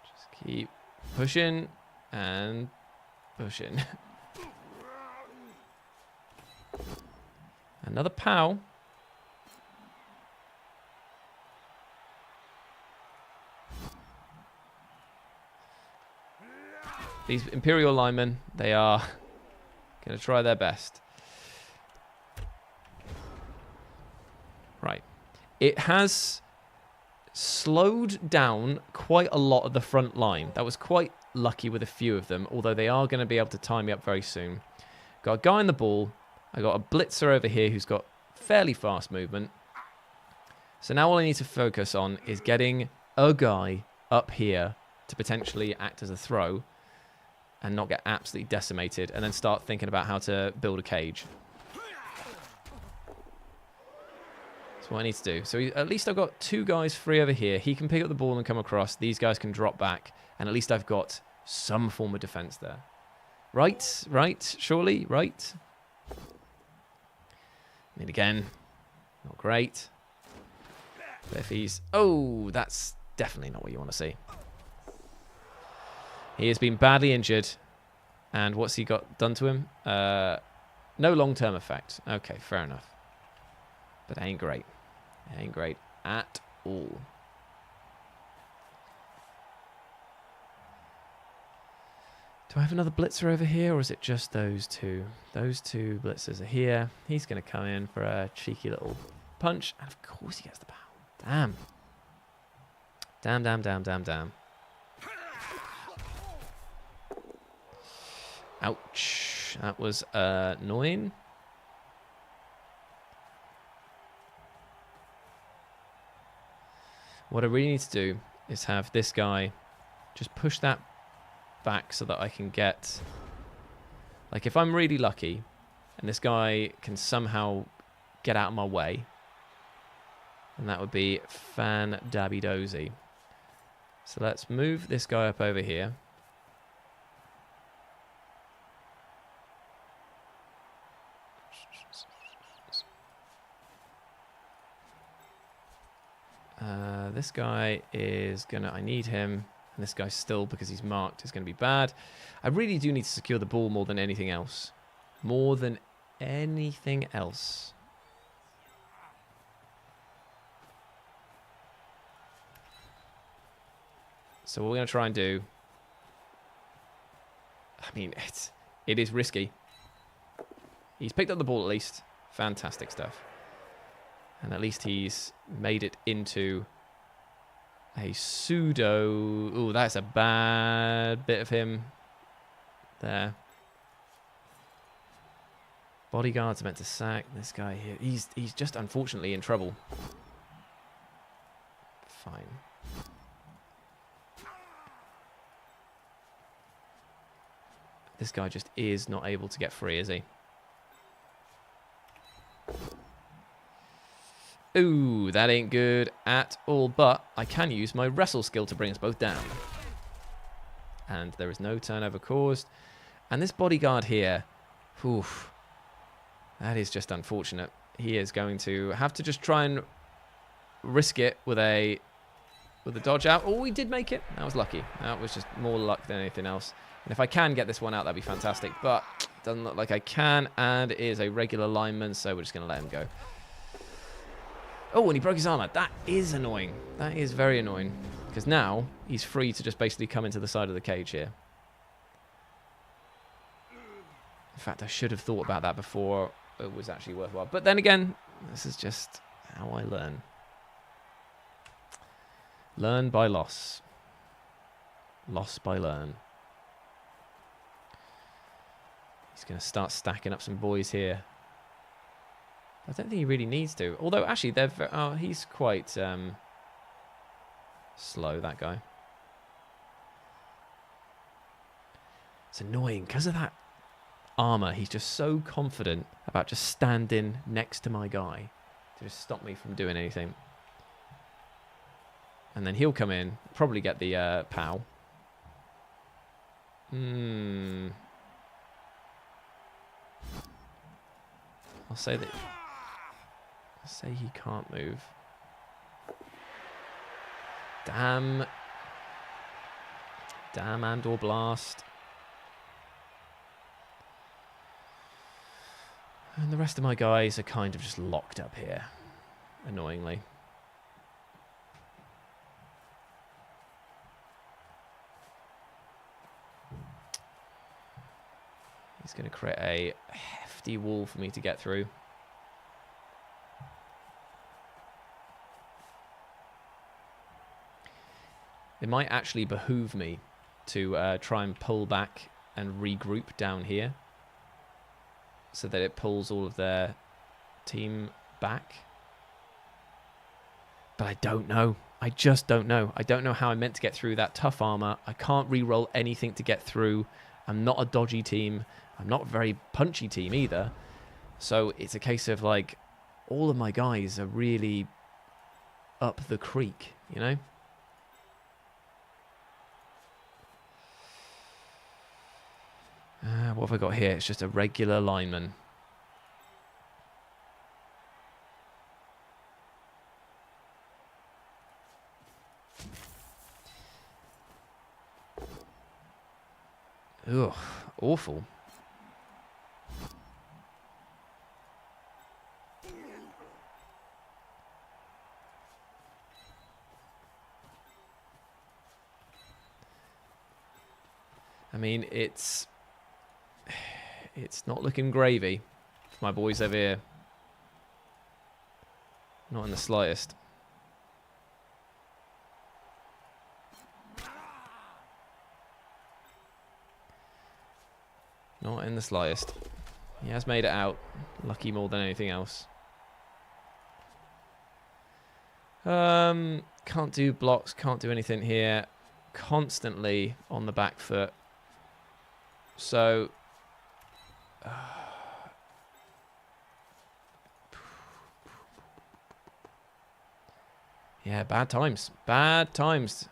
Just keep pushing and pushing. Another POW. These Imperial linemen, they are going to try their best. Right. It has slowed down quite a lot of the front line. That was quite lucky with a few of them, although they are going to be able to tie me up very soon. Got a guy in the ball. I got a blitzer over here who's got fairly fast movement. So now all I need to focus on is getting a guy up here to potentially act as a throw and not get absolutely decimated, and then start thinking about how to build a cage. That's what I need to do. So at least I've got two guys free over here. He can pick up the ball and come across. These guys can drop back, and at least I've got some form of defense there. Right, right, surely, right. And again, not great. But if he's... Oh, that's definitely not what you want to see. He has been badly injured. And what's he got done to him? No long-term effect. Okay, fair enough. But it ain't great. It ain't great at all. Do I have another blitzer over here, or is it just those two? Those two blitzers are here. He's going to come in for a cheeky little punch. And of course he gets the POW. Damn. Damn, damn, damn, damn, damn. Ouch. That was annoying. What I really need to do is have this guy just push that back so that I can get... Like, if I'm really lucky and this guy can somehow get out of my way, then that would be fan-dabby-dozy. So let's move this guy up over here. This guy is gonna... I need him. And this guy still, because he's marked, is going to be bad. I really do need to secure the ball more than anything else. More than anything else. So what we're going to try and do... I mean, it is risky. He's picked up the ball at least. Fantastic stuff. And at least he's made it into... a pseudo... Ooh, that's a bad bit of him there. Bodyguards are meant to sack this guy here. He's just unfortunately in trouble. Fine. This guy just is not able to get free, is he? Ooh, that ain't good at all, but I can use my wrestle skill to bring us both down. And there is no turnover caused. And this bodyguard here, oof, that is just unfortunate. He is going to have to just try and risk it with a dodge out. Oh, we did make it. That was lucky. That was just more luck than anything else. And if I can get this one out, that'd be fantastic. But Doesn't look like I can, and it is a regular lineman, so we're just going to let him go. Oh, and he broke his armor. That is annoying. That is very annoying. Because now he's free to just basically come into the side of the cage here. In fact, I should have thought about that before it was actually worthwhile. But then again, this is just how I learn. Learn by loss. Loss by learn. He's going to start stacking up some boys here. I don't think he really needs to. Although, actually, he's quite slow, that guy. It's annoying. Because of that armor, he's just so confident about just standing next to my guy to just stop me from doing anything. And then he'll come in, probably get the POW. I'll say that. Say he can't move. Damn. Damn and/or blast. And the rest of my guys are kind of just locked up here, annoyingly. He's going to create a hefty wall for me to get through. It might actually behoove me to try and pull back and regroup down here so that it pulls all of their team back. But I don't know. I just don't know. I don't know how I'm meant to get through that tough armor. I can't re-roll anything to get through. I'm not a dodgy team. I'm not a very punchy team either. So it's a case of like, all of my guys are really up the creek, you know? What have I got here? It's just a regular lineman. Ugh, awful. I mean, it's not looking gravy for my boys over here. Not in the slightest. Not in the slightest. He has made it out. Lucky more than anything else. Can't do blocks. Can't do anything here. Constantly on the back foot. So... yeah, bad times. Bad times.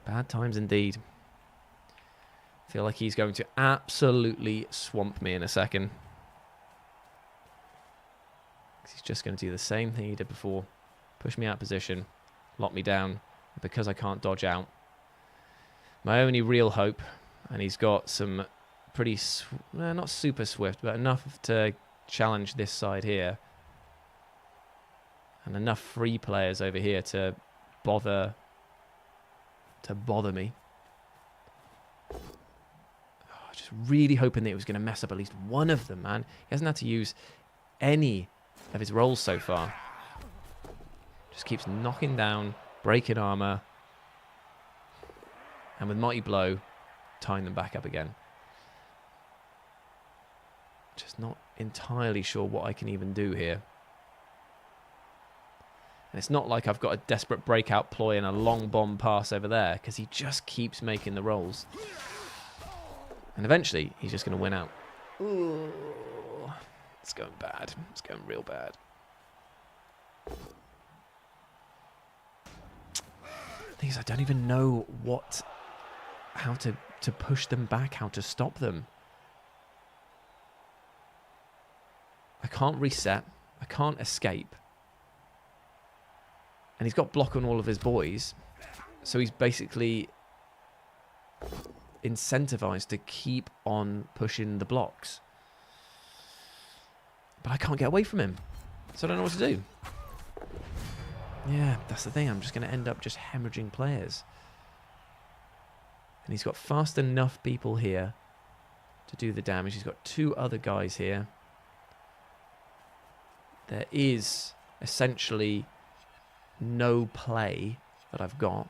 Bad times indeed. Feel like he's going to absolutely swamp me in a second. He's just going to do the same thing he did before. Push me out of position. Lock me down. Because I can't dodge out. My only real hope, and he's got some pretty, not super swift, but enough to challenge this side here. And enough free players over here to bother me. Just really hoping that it was going to mess up at least one of them, man. He hasn't had to use any of his rolls so far. Just keeps knocking down, breaking armor. And with Mighty Blow, tying them back up again. Just not entirely sure what I can even do here. And it's not like I've got a desperate breakout ploy and a long bomb pass over there, because he just keeps making the rolls. And eventually, he's just going to win out. Ooh, it's going bad. It's going real bad. The thing is, I don't even know how to push them back, how to stop them. I can't reset. I can't escape. And he's got block on all of his boys. So he's basically incentivized to keep on pushing the blocks. But I can't get away from him. So I don't know what to do. Yeah, that's the thing. I'm just going to end up just hemorrhaging players. And he's got fast enough people here to do the damage. He's got 2 other guys here. There is essentially no play that I've got.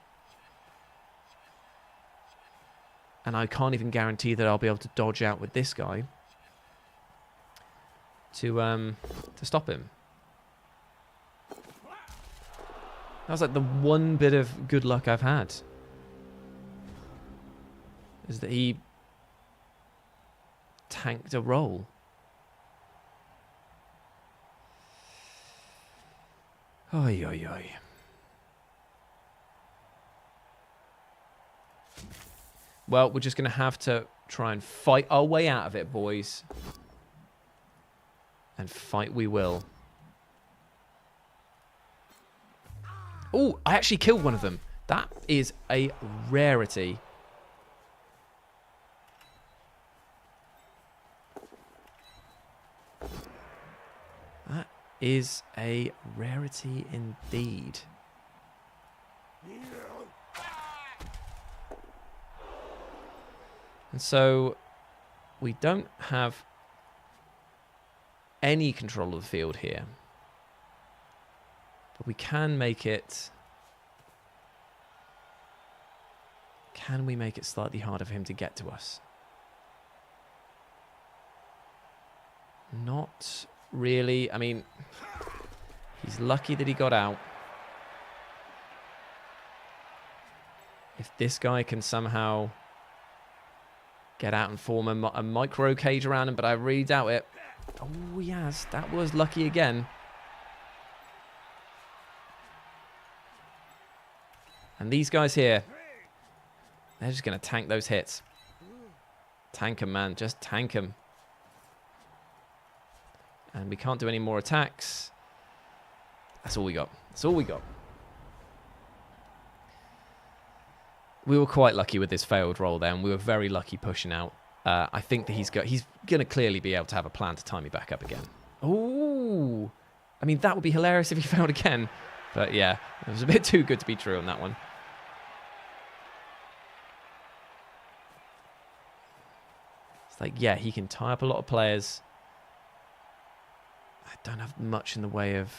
And I can't even guarantee that I'll be able to dodge out with this guy to stop him. That was like the one bit of good luck I've had. Is that he tanked a roll. Oi, oi, oi. Well, we're just going to have to try and fight our way out of it, boys. And fight we will. Oh, I actually killed one of them. That is a rarity. That is a rarity indeed. And so we don't have any control of the field here. But we can make it... Can we make it slightly harder for him to get to us? Not really. I mean, he's lucky that he got out. If this guy can somehow get out and form a micro cage around him, but I really doubt it. Oh, yes, that was lucky again. And these guys here, they're just going to tank those hits. Tank them, man. Just tank them. And we can't do any more attacks. That's all we got. That's all we got. We were quite lucky with this failed roll there, and we were very lucky pushing out. I think that he's going to clearly be able to have a plan to tie me back up again. Oh, I mean, that would be hilarious if he failed again. But yeah, it was a bit too good to be true on that one. It's like, yeah, he can tie up a lot of players. I don't have much in the way of...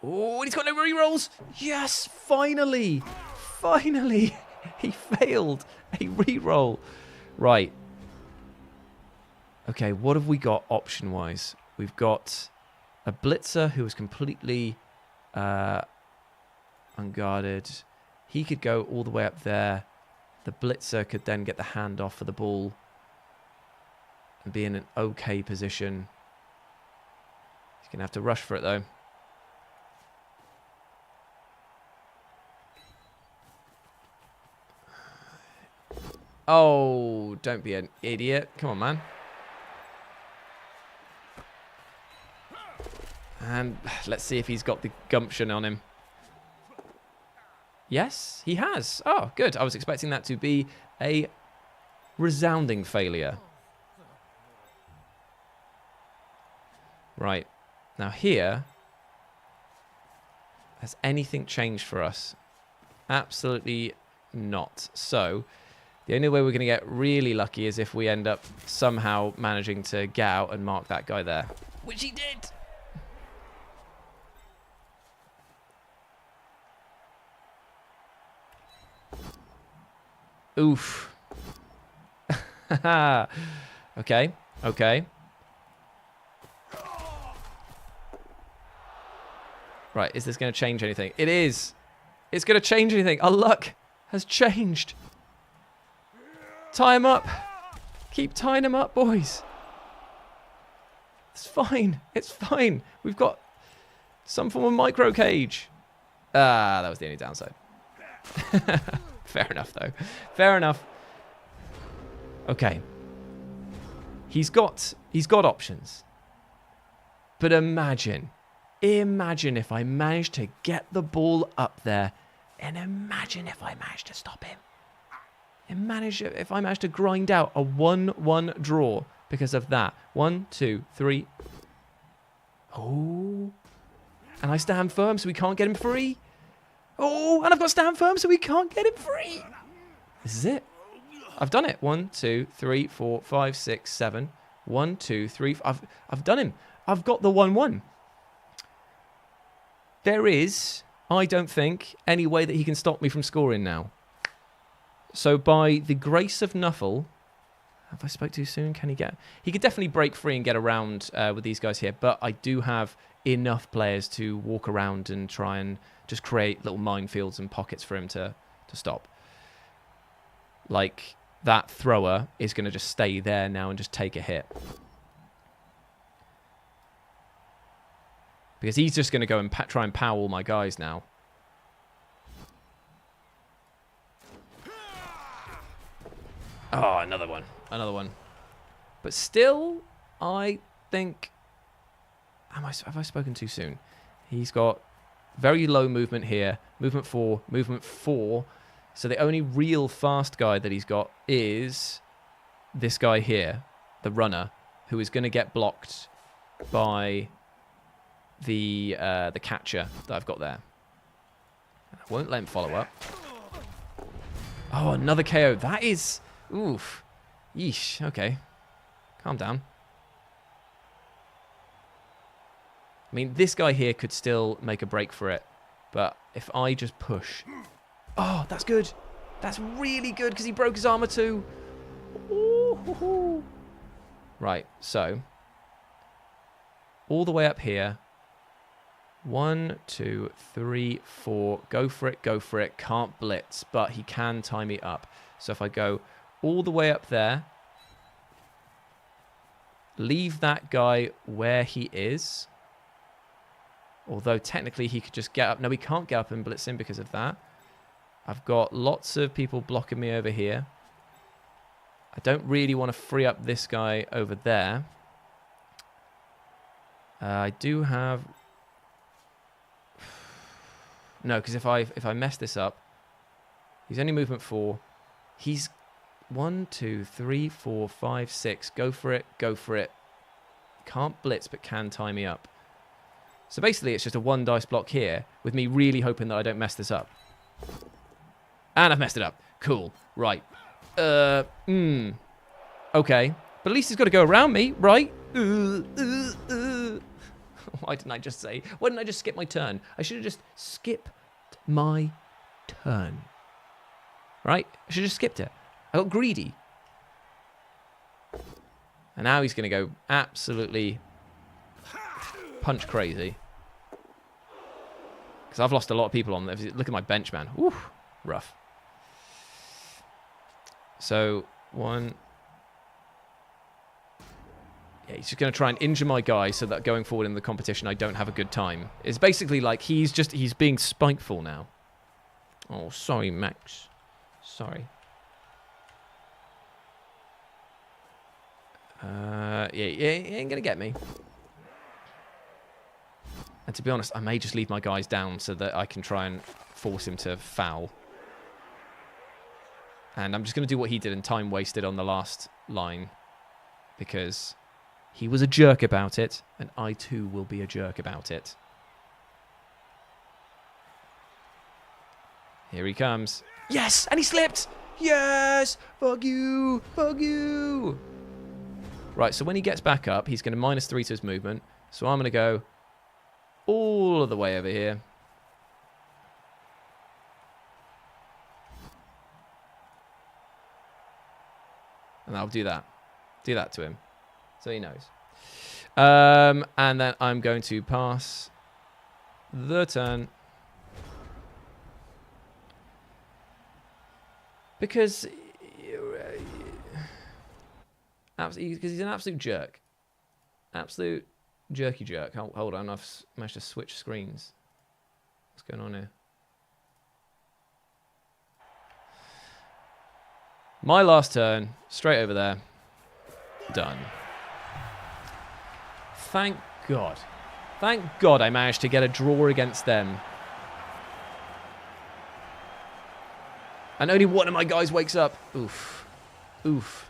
Oh, and he's got no rerolls. Yes, finally. Finally. He failed a reroll. Right. Okay, what have we got option-wise? We've got a blitzer who is completely unguarded. He could go all the way up there. The blitzer could then get the handoff for the ball and be in an okay position. He's going to have to rush for it, though. Oh, don't be an idiot. Come on, man. And let's see if he's got the gumption on him. Yes, he has. Oh, good. I was expecting that to be a resounding failure. Right. Now here, has anything changed for us? Absolutely not. So the only way we're going to get really lucky is if we end up somehow managing to get out and mark that guy there. Which he did! Oof. Okay, okay. Right, is this going to change anything? It is! It's going to change anything. Our luck has changed. Tie him up. Keep tying him up, boys. It's fine. It's fine. We've got some form of micro cage. Ah, that was the only downside. Fair enough, though. Fair enough. Okay. He's got options. But imagine if I managed to get the ball up there And imagine if I managed to stop him. Imagine if I managed to grind out a 1-1 draw because of that. 1, 2, 3. Oh. And I stand firm so we can't get him free. Oh, and I've got stand firm so we can't get him free. This is it. I've done it. 1, 2, 3, 4, 5, 6, 7. 1, 2, 3. I've done him. I've got the 1-1. There is, I don't think, any way that he can stop me from scoring now. So by the grace of Nuffle, have I spoke too soon? Can he get... He could definitely break free and get around with these guys here, but I do have enough players to walk around and try and just create little minefields and pockets for him to stop. Like, that thrower is going to just stay there now and just take a hit. Because he's just going to go and try and power all my guys now. Oh, another one. Another one. But still, I think... Have I spoken too soon? He's got very low movement here. Movement 4. Movement 4. So the only real fast guy that he's got is this guy here. The runner. Who is going to get blocked by the catcher that I've got there. I won't let him follow up. Oh, another KO. That is... Oof. Yeesh. Okay. Calm down. I mean, this guy here could still make a break for it. But if I just push... Oh, that's good. That's really good because he broke his armor too. Ooh. Right, so... All the way up here. 1, 2, 3, 4. Go for it, go for it. Can't blitz, but he can tie me up. So if I go... all the way up there. Leave that guy where he is. Although technically he could just get up. No, he can't get up and blitz him because of that. I've got lots of people blocking me over here. I don't really want to free up this guy over there. I do have... No, because if I mess this up... He's only movement 4. He's... 1, 2, 3, 4, 5, 6. Go for it. Go for it. Can't blitz, but can tie me up. So basically, it's just a 1 dice block here, with me really hoping that I don't mess this up. And I've messed it up. Cool. Right. Okay. But at least he's got to go around me, right? Why didn't I just say... Why didn't I just skip my turn? I should have just skipped my turn. Right? I should have just skipped it. I got greedy. And now he's going to go absolutely punch crazy. Because I've lost a lot of people on this. Look at my bench, man. Woo, rough. So, 1. Yeah, he's just going to try and injure my guy so that going forward in the competition I don't have a good time. It's basically like he's being spiteful now. Oh, sorry, Max. Sorry. Yeah, he ain't going to get me. And to be honest, I may just leave my guys down so that I can try and force him to foul. And I'm just going to do what he did and time wasted on the last line. Because he was a jerk about it, and I too will be a jerk about it. Here he comes. Yes! And he slipped! Yes! Fuck you! Fuck you! Right, so when he gets back up, he's going to -3 to his movement. So I'm going to go all of the way over here. And I'll do that. Do that to him. So he knows. And then I'm going to pass the turn. Because he's an absolute jerk. Absolute jerky jerk. Hold on, I've managed to switch screens. What's going on here? My last turn, straight over there. Done. Thank God. Thank God I managed to get a draw against them. And only one of my guys wakes up. Oof. Oof.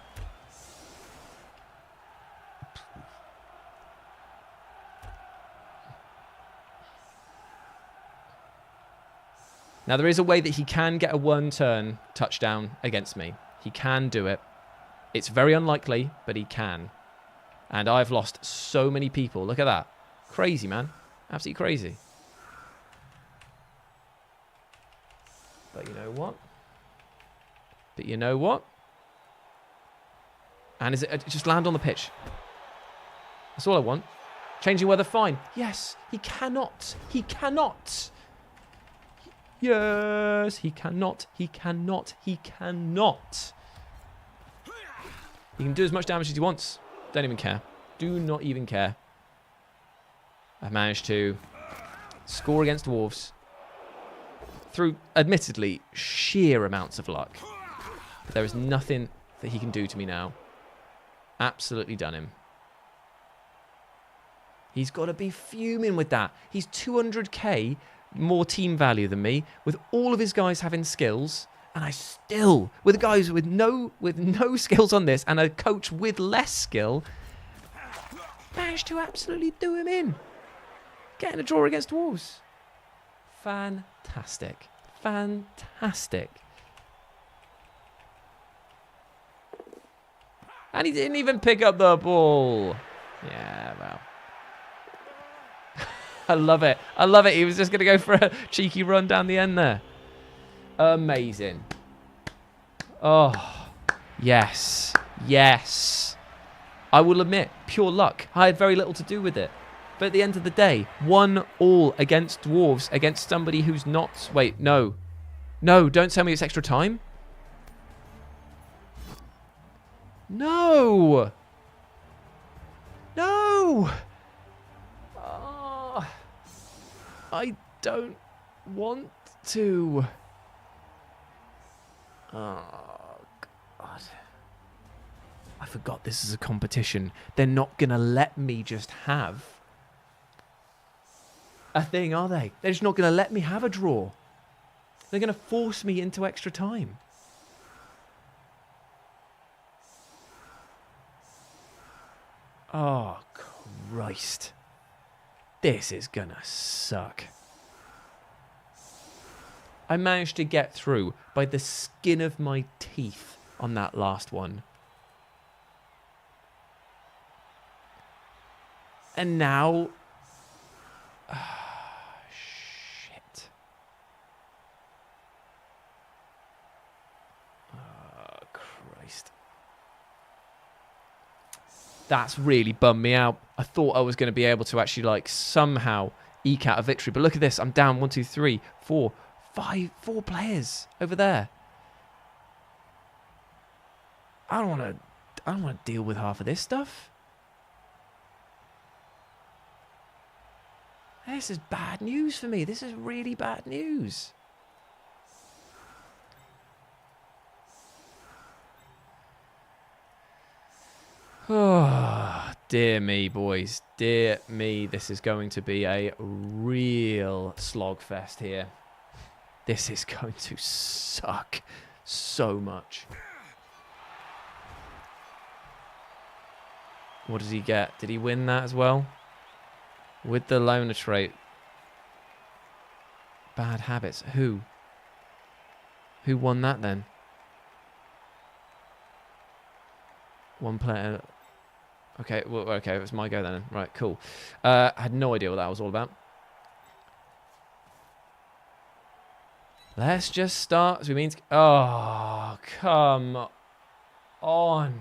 Now, there is a way that he can get a one-turn touchdown against me. He can do it. It's very unlikely, but he can. And I've lost so many people. Look at that. Crazy, man. Absolutely crazy. But you know what? But you know what? And is it just land on the pitch? That's all I want. Changing weather, fine. Yes, he cannot. He cannot. Yes, he cannot. He cannot. He cannot. He can do as much damage as he wants. Don't even care. Do not even care. I've managed to score against Dwarves through, admittedly, sheer amounts of luck. But there is nothing that he can do to me now. Absolutely done him. He's got to be fuming with that. He's 200k more team value than me, with all of his guys having skills, and I still, with guys with no skills on this, and a coach with less skill, managed to absolutely do him in. Getting a draw against Dwarves. Fantastic. Fantastic. And he didn't even pick up the ball. Yeah, well. I love it. I love it. He was just going to go for a cheeky run down the end there. Amazing. Oh, yes. Yes. I will admit, pure luck. I had very little to do with it. But at the end of the day, 1-1 against Dwarves, against somebody who's not... Wait, no. No, don't tell me it's extra time. No. No. Oh, I don't want to. Oh, God. I forgot this is a competition. They're not going to let me just have a thing, are they? They're just not going to let me have a draw. They're going to force me into extra time. Oh, Christ. This is going to suck. I managed to get through by the skin of my teeth on that last one. And now... shit. Oh, Christ. That's really bummed me out. I thought I was going to be able to actually, like, somehow eke out a victory. But look at this. I'm down 1, 2, 3, 4, 5, 4 players over there. I don't want to deal with half of this stuff. This is bad news for me. This is really bad news. Oh, dear me, boys. Dear me, this is going to be a real slogfest here. This is going to suck so much. What does he get? Did he win that as well? With the loner trait. Bad habits. Who? Who won that then? One player. Okay, well, okay, it was my go then. Right, cool. I had no idea what that was all about. Let's just start. So we mean... Oh, come on.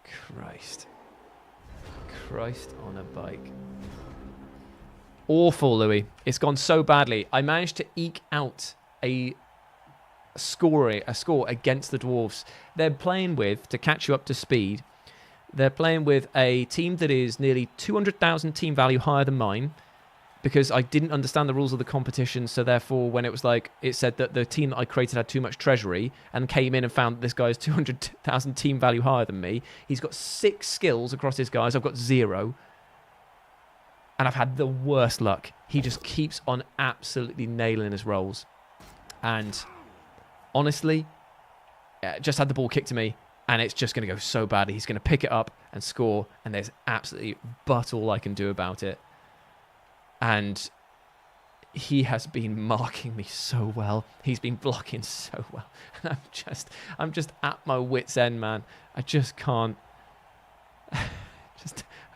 Christ. Christ on a bike. Awful, Louis. It's gone so badly. I managed to eke out a score against the Dwarves. They're playing with, to catch you up to speed, they're playing with a team that is nearly 200,000 team value higher than mine. because I didn't understand the rules of the competition. So therefore, when it was like, it said that the team that I created had too much treasury and came in and found that this guy is 200,000 team value higher than me. He's got 6 skills across his guys. I've got 0. And I've had the worst luck. He just keeps on absolutely nailing his rolls. And honestly, just had the ball kicked to me, and it's just going to go so badly. He's going to pick it up and score, and there's absolutely but all I can do about it. And he has been marking me so well. He's been blocking so well. And I'm just at my wit's end, man. I just can't. I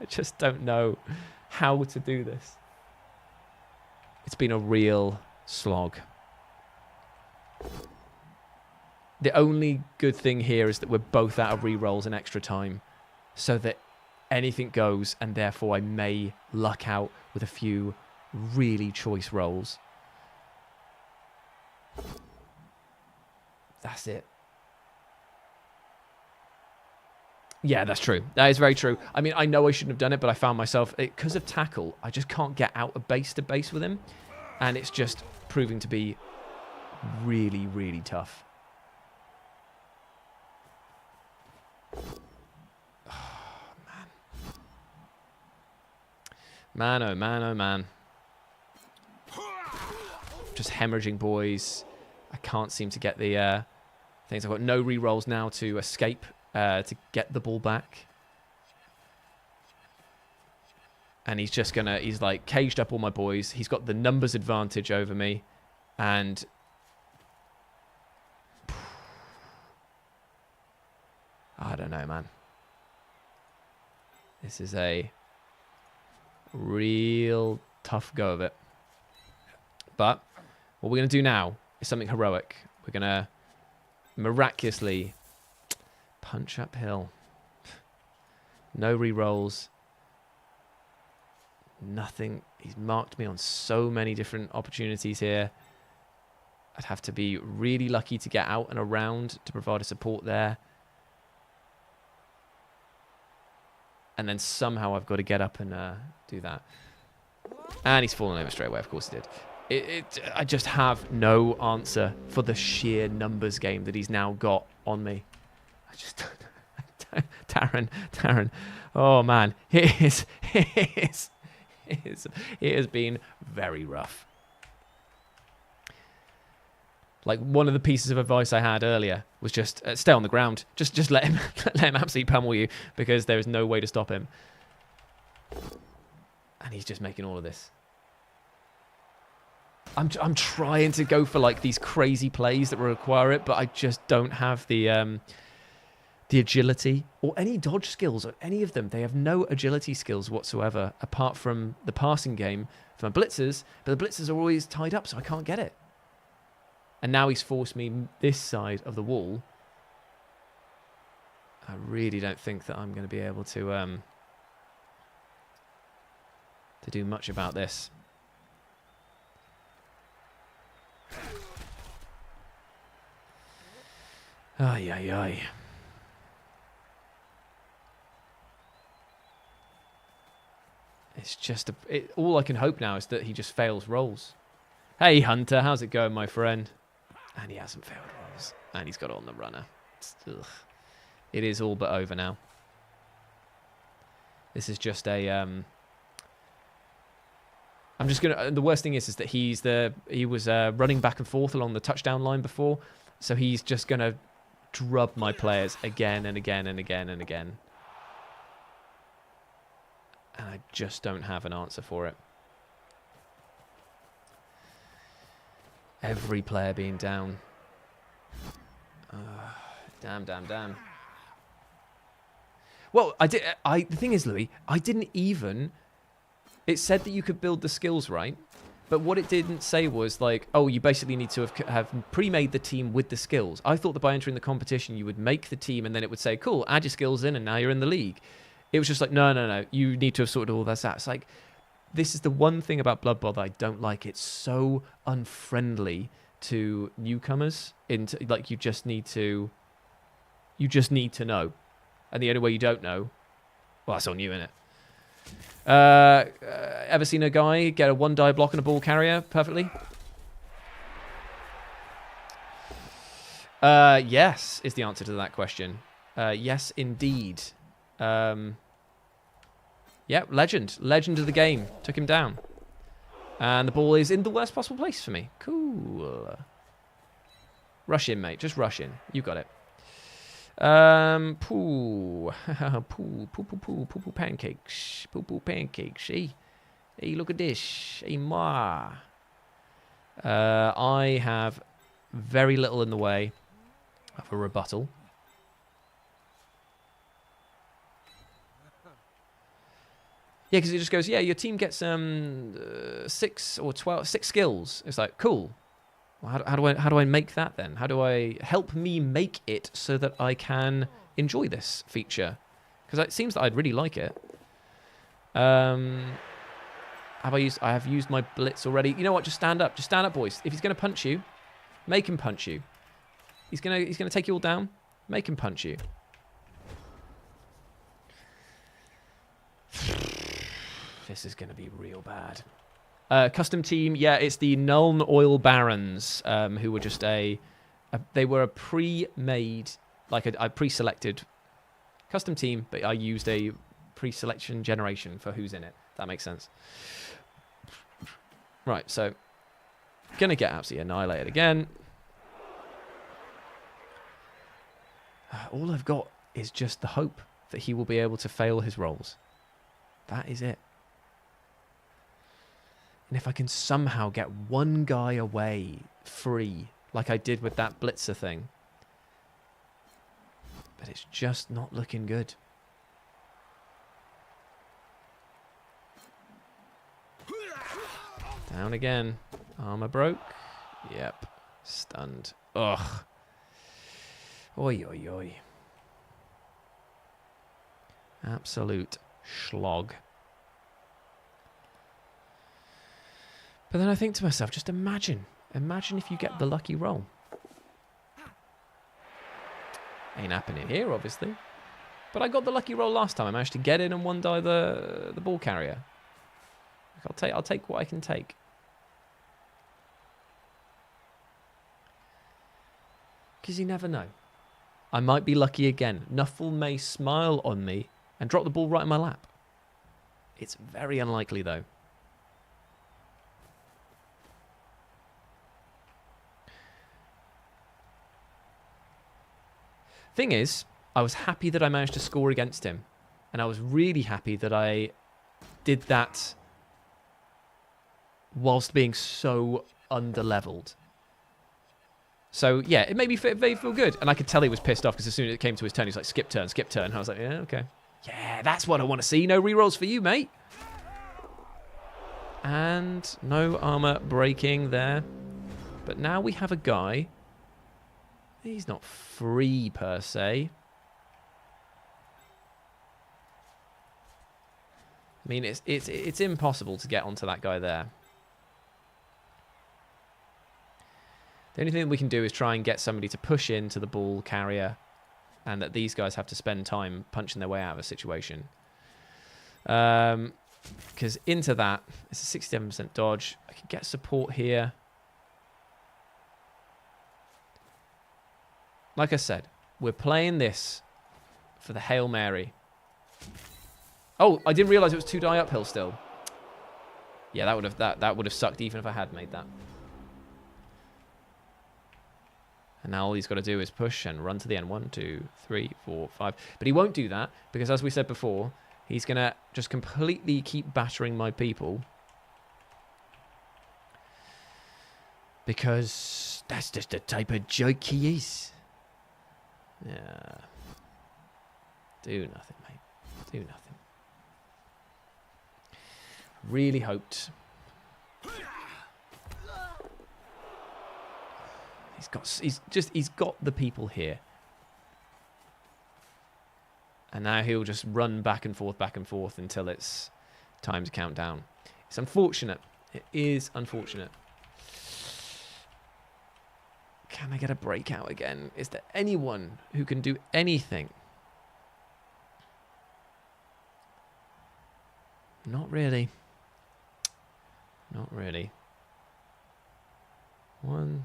just don't know how to do this. It's been a real slog. The only good thing here is that we're both out of re-rolls and extra time, so that anything goes, and therefore I may luck out with a few really choice rolls. That's it. Yeah, that's true. That is very true. I mean, I know I shouldn't have done it, but I found myself, because of tackle, I just can't get out of base to base with him, and it's just proving to be really, really tough. Man, oh man, oh man. Just hemorrhaging, boys. I can't seem to get the things. I've got no re-rolls now to escape, to get the ball back. And he's just gonna, he's like caged up all my boys. He's got the numbers advantage over me. And I don't know, man. This is a real tough go of it. But what we're going to do now is something heroic. We're going to miraculously punch uphill. No re-rolls. Nothing. He's marked me on so many different opportunities here. I'd have to be really lucky to get out and around to provide a support there. And then somehow I've got to get up and do that. And he's fallen over straight away. Of course he did. I just have no answer for the sheer numbers game that he's now got on me. I just Darren. Oh man, it has been very rough. Like, one of the pieces of advice I had earlier was just stay on the ground. Just let him absolutely pummel you, because there is no way to stop him. And he's just making all of this. I'm trying to go for like these crazy plays that will require it, but I just don't have the agility or any dodge skills or any of them. They have no agility skills whatsoever, apart from the passing game for my blitzers. But the blitzers are always tied up, so I can't get it. And now he's forced me this side of the wall. I really don't think that I'm going to be able to do much about this. Ay, ay, ay. It's just all I can hope now is that he just fails rolls. Hey, Hunter, how's it going, my friend? And he hasn't failed rolls. And he's got it on the runner. Ugh. It is all but over now. This is just a... I'm just going to... The worst thing is that he was running back and forth along the touchdown line before. So he's just going to drub my players again and again and again and again. And I just don't have an answer for it. Every player being down. Damn. Well, the thing is, Louis, I didn't even... It said that you could build the skills, right? But what it didn't say was like, oh, you basically need to have pre-made the team with the skills. I thought that by entering the competition, you would make the team and then it would say, cool, add your skills in and now you're in the league. It was just like, no. You need to have sorted all that out. It's like, this is the one thing about Blood Bowl that I don't like. It's so unfriendly to newcomers. Like, you just need to know. And the only way you don't know, well, that's on you, innit? Ever seen a guy get a 1-die block on a ball carrier perfectly? Yes, is the answer to that question. Yes, indeed. Yeah, legend. Legend of the game. Took him down. And the ball is in the worst possible place for me. Cool. Rush in, mate. Just rush in. You got it. Poo. Poo pancakes. Poo pancakes. Hey, look at this. Hey, ma. I have very little in the way of a rebuttal. Yeah, because it just goes, yeah, your team gets 6 or 12, 6 skills. It's like, cool. Well, how do I make that then? How do I help me make it so that I can enjoy this feature? Because it seems that I'd really like it. I have used my blitz already. You know what? Just stand up. Just stand up, boys. If he's going to punch you, make him punch you. He's gonna take you all down. Make him punch you. This is going to be real bad. Custom team, yeah, it's the Nuln Oil Barons, who were just they were a pre-made, like a pre-selected custom team, but I used a pre-selection generation for who's in it. That makes sense. Right, so gonna get absolutely annihilated again. All I've got is just the hope that he will be able to fail his rolls. That is it. And if I can somehow get one guy away free, like I did with that blitzer thing. But it's just not looking good. Down again. Armor broke. Yep. Stunned. Ugh. Oi, oi, oi. Absolute schlog. But then I think to myself, just imagine. Imagine if you get the lucky roll. Ain't happening here, obviously. But I got the lucky roll last time. I managed to get in and 1-die the ball carrier. I'll take what I can take. Because you never know. I might be lucky again. Nuffle may smile on me and drop the ball right in my lap. It's very unlikely, though. Thing is, I was happy that I managed to score against him. And I was really happy that I did that whilst being so under-leveled. So, yeah, it made me feel good. And I could tell he was pissed off because as soon as it came to his turn, he was like, skip turn, skip turn. And I was like, yeah, okay. Yeah, that's what I want to see. No rerolls for you, mate. And no armor breaking there. But now we have a guy. He's not free, per se. I mean, it's impossible to get onto that guy there. The only thing that we can do is try and get somebody to push into the ball carrier and that these guys have to spend time punching their way out of a situation. Because into that, it's a 67% dodge. I can get support here. Like I said, we're playing this for the Hail Mary. Oh, I didn't realise it was 2-die uphill still. Yeah, that would have sucked even if I had made that. And now all he's got to do is push and run to the end. 1, 2, 3, 4, 5. But he won't do that because, as we said before, he's going to just completely keep battering my people. Because that's just the type of joke he is. Yeah. Do nothing, mate. Do nothing. Really hoped. He's got the people here. And now he'll just run back and forth until it's time to count down. It's unfortunate. It is unfortunate. Can I get a breakout again? Is there anyone who can do anything? Not really. Not really. One.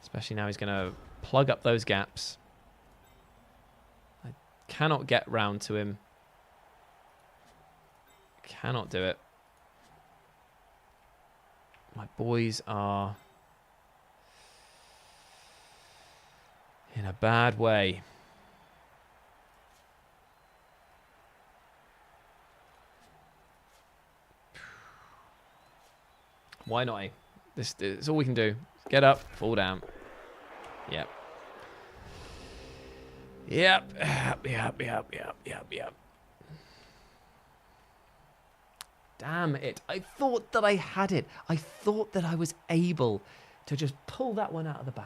Especially now he's going to plug up those gaps. I cannot get round to him. Cannot do it. My boys are in a bad way. Why not? This is all we can do. Get up, fall down. Yep. Yep. Yep. Damn it. I thought that I had it. I thought that I was able to just pull that one out of the bag.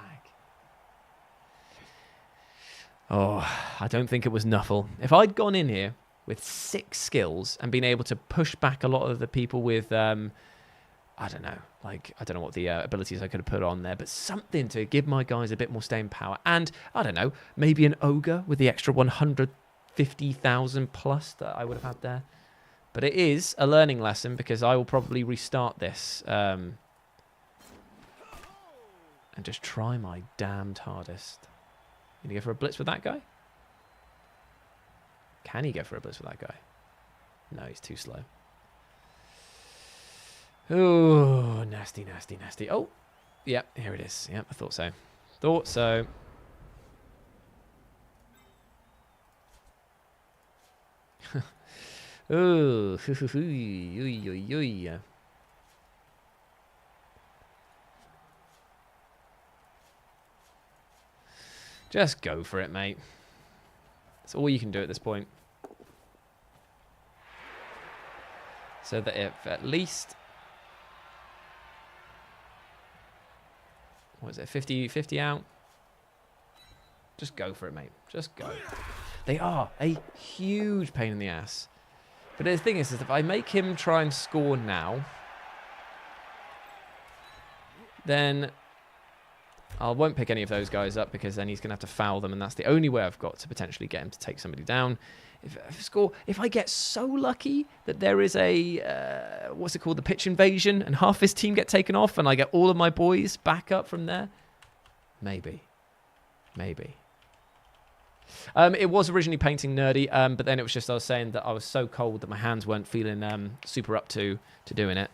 Oh, I don't think it was Nuffle. If I'd gone in here with 6 skills and been able to push back a lot of the people with, I don't know, like, I don't know what the abilities I could have put on there, but something to give my guys a bit more staying power. And, I don't know, maybe an ogre with the extra 150,000 plus that I would have had there. But it is a learning lesson because I will probably restart this and just try my damned hardest. Can he go for a blitz with that guy? Can he go for a blitz with that guy? No, he's too slow. Oh, nasty, nasty, nasty. Oh, yeah, here it is. Yep, I thought so. Thought so. Ooh, just go for it, mate. That's all you can do at this point. So that if at least... What is it, 50 out? Just go for it, mate. Just go. They are a huge pain in the ass. But the thing is if I make him try and score now, then I won't pick any of those guys up because then he's going to have to foul them, and that's the only way I've got to potentially get him to take somebody down. If I get so lucky that there is a, what's it called, the pitch invasion, and half his team get taken off, and I get all of my boys back up from there, maybe. Maybe. It was originally painting nerdy, but then it was just I was saying that I was so cold that my hands weren't feeling super up to doing it.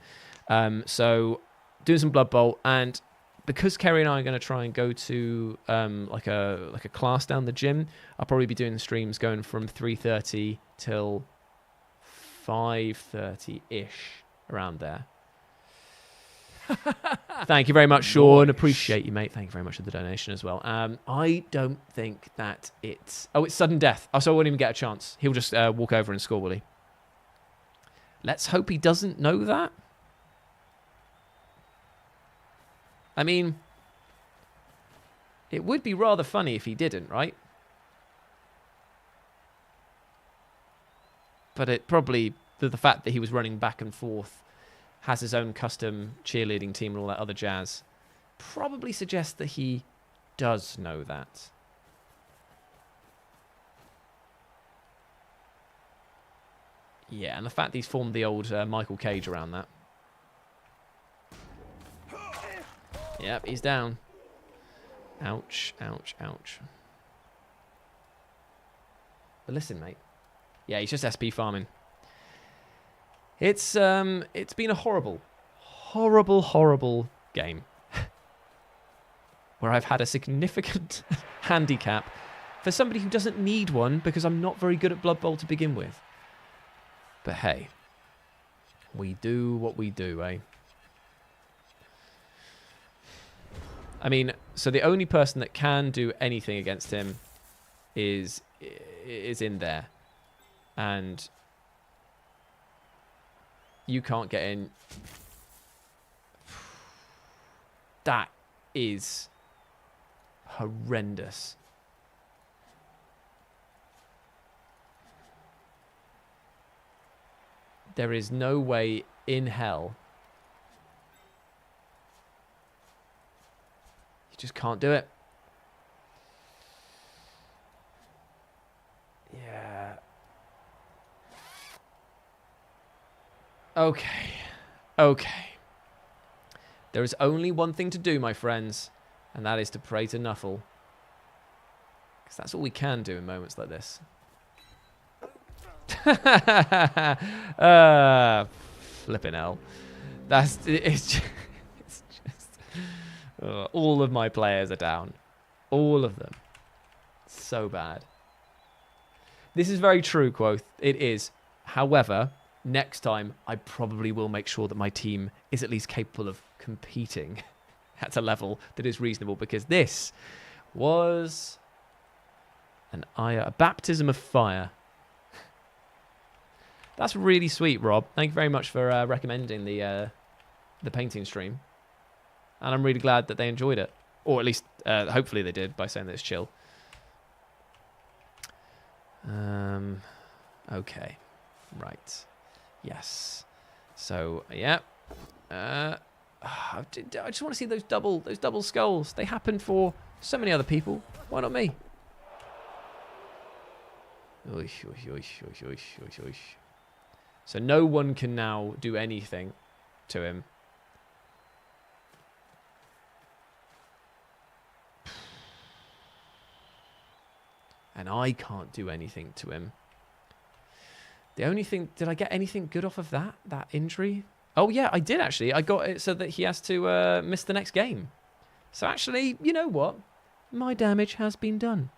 So doing some Blood Bowl, and because Kerry and I are going to try and go to like a class down the gym, I'll probably be doing the streams going from 3:30 till 5:30-ish, around there. Thank you very much, Sean. Nice. Appreciate you, mate. Thank you very much for the donation as well. I don't think that it's... Oh, it's sudden death. Oh, so I won't even get a chance. He'll just walk over and score, will he? Let's hope he doesn't know that. I mean, it would be rather funny if he didn't, right? But it probably... The fact that he was running back and forth, has his own custom cheerleading team and all that other jazz, probably suggests that he does know that. Yeah, and the fact that he's formed the old Michael Cage around that. Yep, he's down. Ouch, ouch, ouch. But listen, mate. Yeah, he's just SP farming. It's been a horrible game where I've had a significant handicap for somebody who doesn't need one because I'm not very good at Blood Bowl to begin with. But hey, we do what we do, eh? I mean, so the only person that can do anything against him is in there, and you can't get in. That is horrendous. There is no way in hell. You just can't do it. Yeah. Okay. Okay. There is only one thing to do, my friends, and that is to pray to Nuffle. Because that's all we can do in moments like this. Flipping hell. It's just all of my players are down. All of them. So bad. This is very true, Quoth. It is. However, next time, I probably will make sure that my team is at least capable of competing at a level that is reasonable, because this was a baptism of fire. That's really sweet, Rob. Thank you very much for recommending the painting stream. And I'm really glad that they enjoyed it. Or at least, hopefully they did, by saying that it's chill. Okay. Right. Yes. So, yeah. I just want to see those double skulls. They happen for so many other people. Why not me? Oish, oish, oish, oish, oish, oish, oish. So no one can now do anything to him. And I can't do anything to him. The only thing... Did I get anything good off of that injury? Oh, yeah, I did, actually. I got it so that he has to miss the next game. So, actually, you know what? My damage has been done.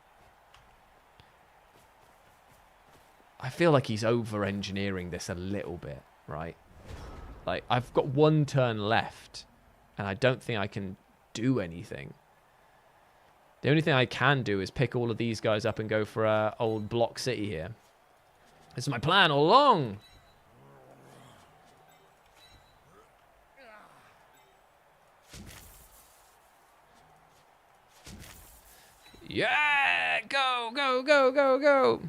I feel like he's over-engineering this a little bit, right? Like, I've got one turn left, and I don't think I can do anything. The only thing I can do is pick all of these guys up and go for old Block City here. This is my plan all along. Yeah! Go, go, go, go, go!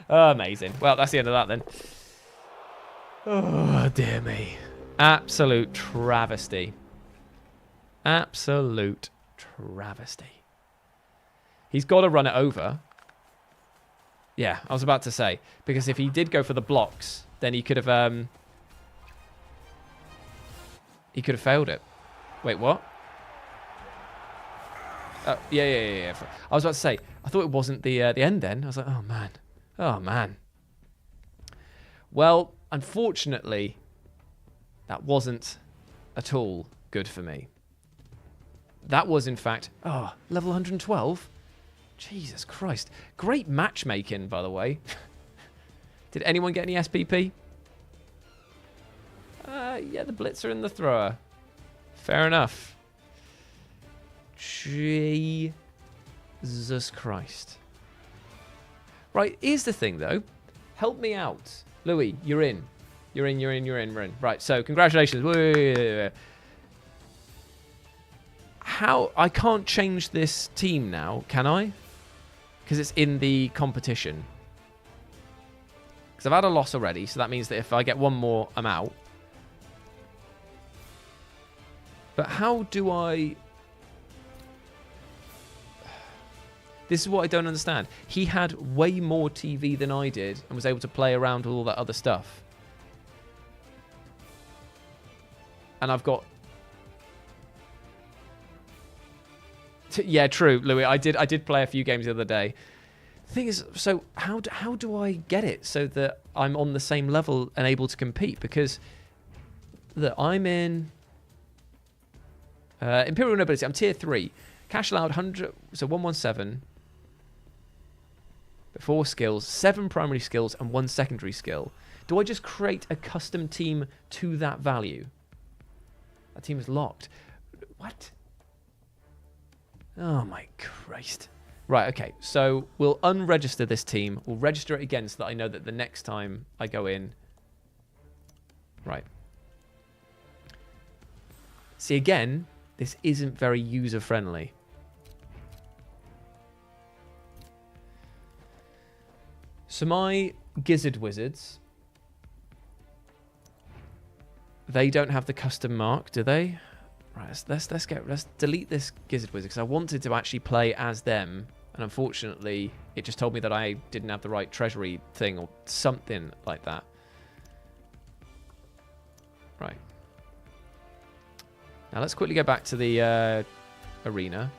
Oh, amazing. Well, that's the end of that then. Oh, dear me. Absolute travesty. Absolute travesty. He's got to run it over. Yeah, I was about to say. Because if he did go for the blocks, then he could have failed it. Wait, what? Yeah. I was about to say, I thought it wasn't the end then. I was like, oh, man. Oh, man. Well, unfortunately, that wasn't at all good for me. That was, in fact... Oh, level 112? Jesus Christ. Great matchmaking, by the way. Did anyone get any SPP? Yeah, the Blitzer and the Thrower. Fair enough. Jesus Christ. Right, here's the thing, though. Help me out. Louis, you're in. You're in. Right, so congratulations. Wait. How? I can't change this team now, can I? Because it's in the competition. Because I've had a loss already, so that means that if I get one more, I'm out. But how do I... This is what I don't understand. He had way more TV than I did and was able to play around with all that other stuff. And I've got... Yeah, true, Louis. I did play a few games the other day. The thing is, so how do I get it so that I'm on the same level and able to compete? Because look, I'm in Imperial Nobility. I'm tier 3. Cash allowed 100, so 117. 4 skills, 7 primary skills, and 1 secondary skill. Do I just create a custom team to that value? That team is locked. What? Oh my Christ. Right, okay. So we'll unregister this team. We'll register it again so that I know that the next time I go in... Right. See, again, this isn't very user-friendly. So my Gizzard Wizards... They don't have the custom mark, do they? Right, let's delete this Gizzard Wizard because I wanted to actually play as them, and unfortunately, it just told me that I didn't have the right treasury thing or something like that. Right. Now let's quickly go back to the arena.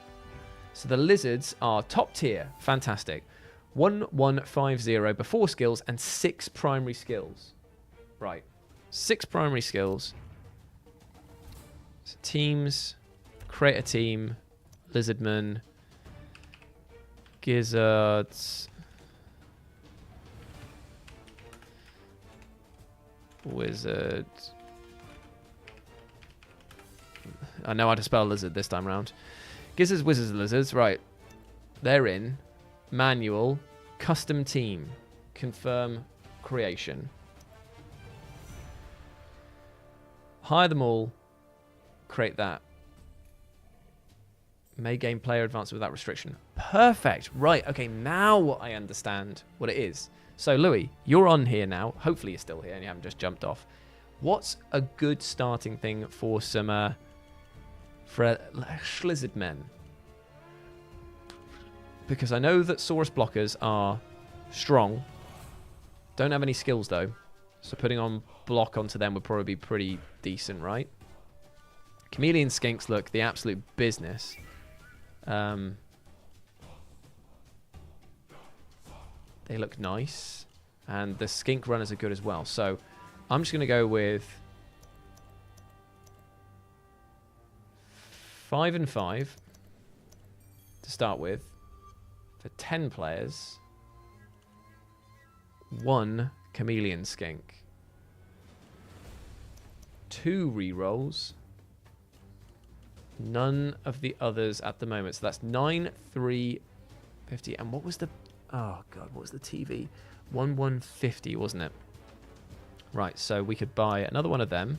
So the lizards are top tier, fantastic. 1150 before skills and 6 primary skills. Right, 6 primary skills. So teams, create a team, lizardmen, gizzards, wizards. I know how to spell lizard this time around. Gizzards, wizards, lizards. Right, they're in. Manual, custom team, confirm creation. Hire them all. Create that. May gain player advances without restriction. Perfect. Right. Okay. Now I understand what it is. So, Louis, you're on here now. Hopefully you're still here and you haven't just jumped off. What's a good starting thing for some lizard men? Because I know that Saurus blockers are strong. Don't have any skills though. So putting on block onto them would probably be pretty decent, right? Chameleon skinks look the absolute business. They look nice. And the skink runners are good as well. So I'm just going to go with 5 and 5 to start with. For 10 players. 1 chameleon skink. 2 rerolls. None of the others at the moment. So that's 9, 3, 50. And what was the... Oh, God. What was the TV? 1150, wasn't it? Right. So we could buy another one of them.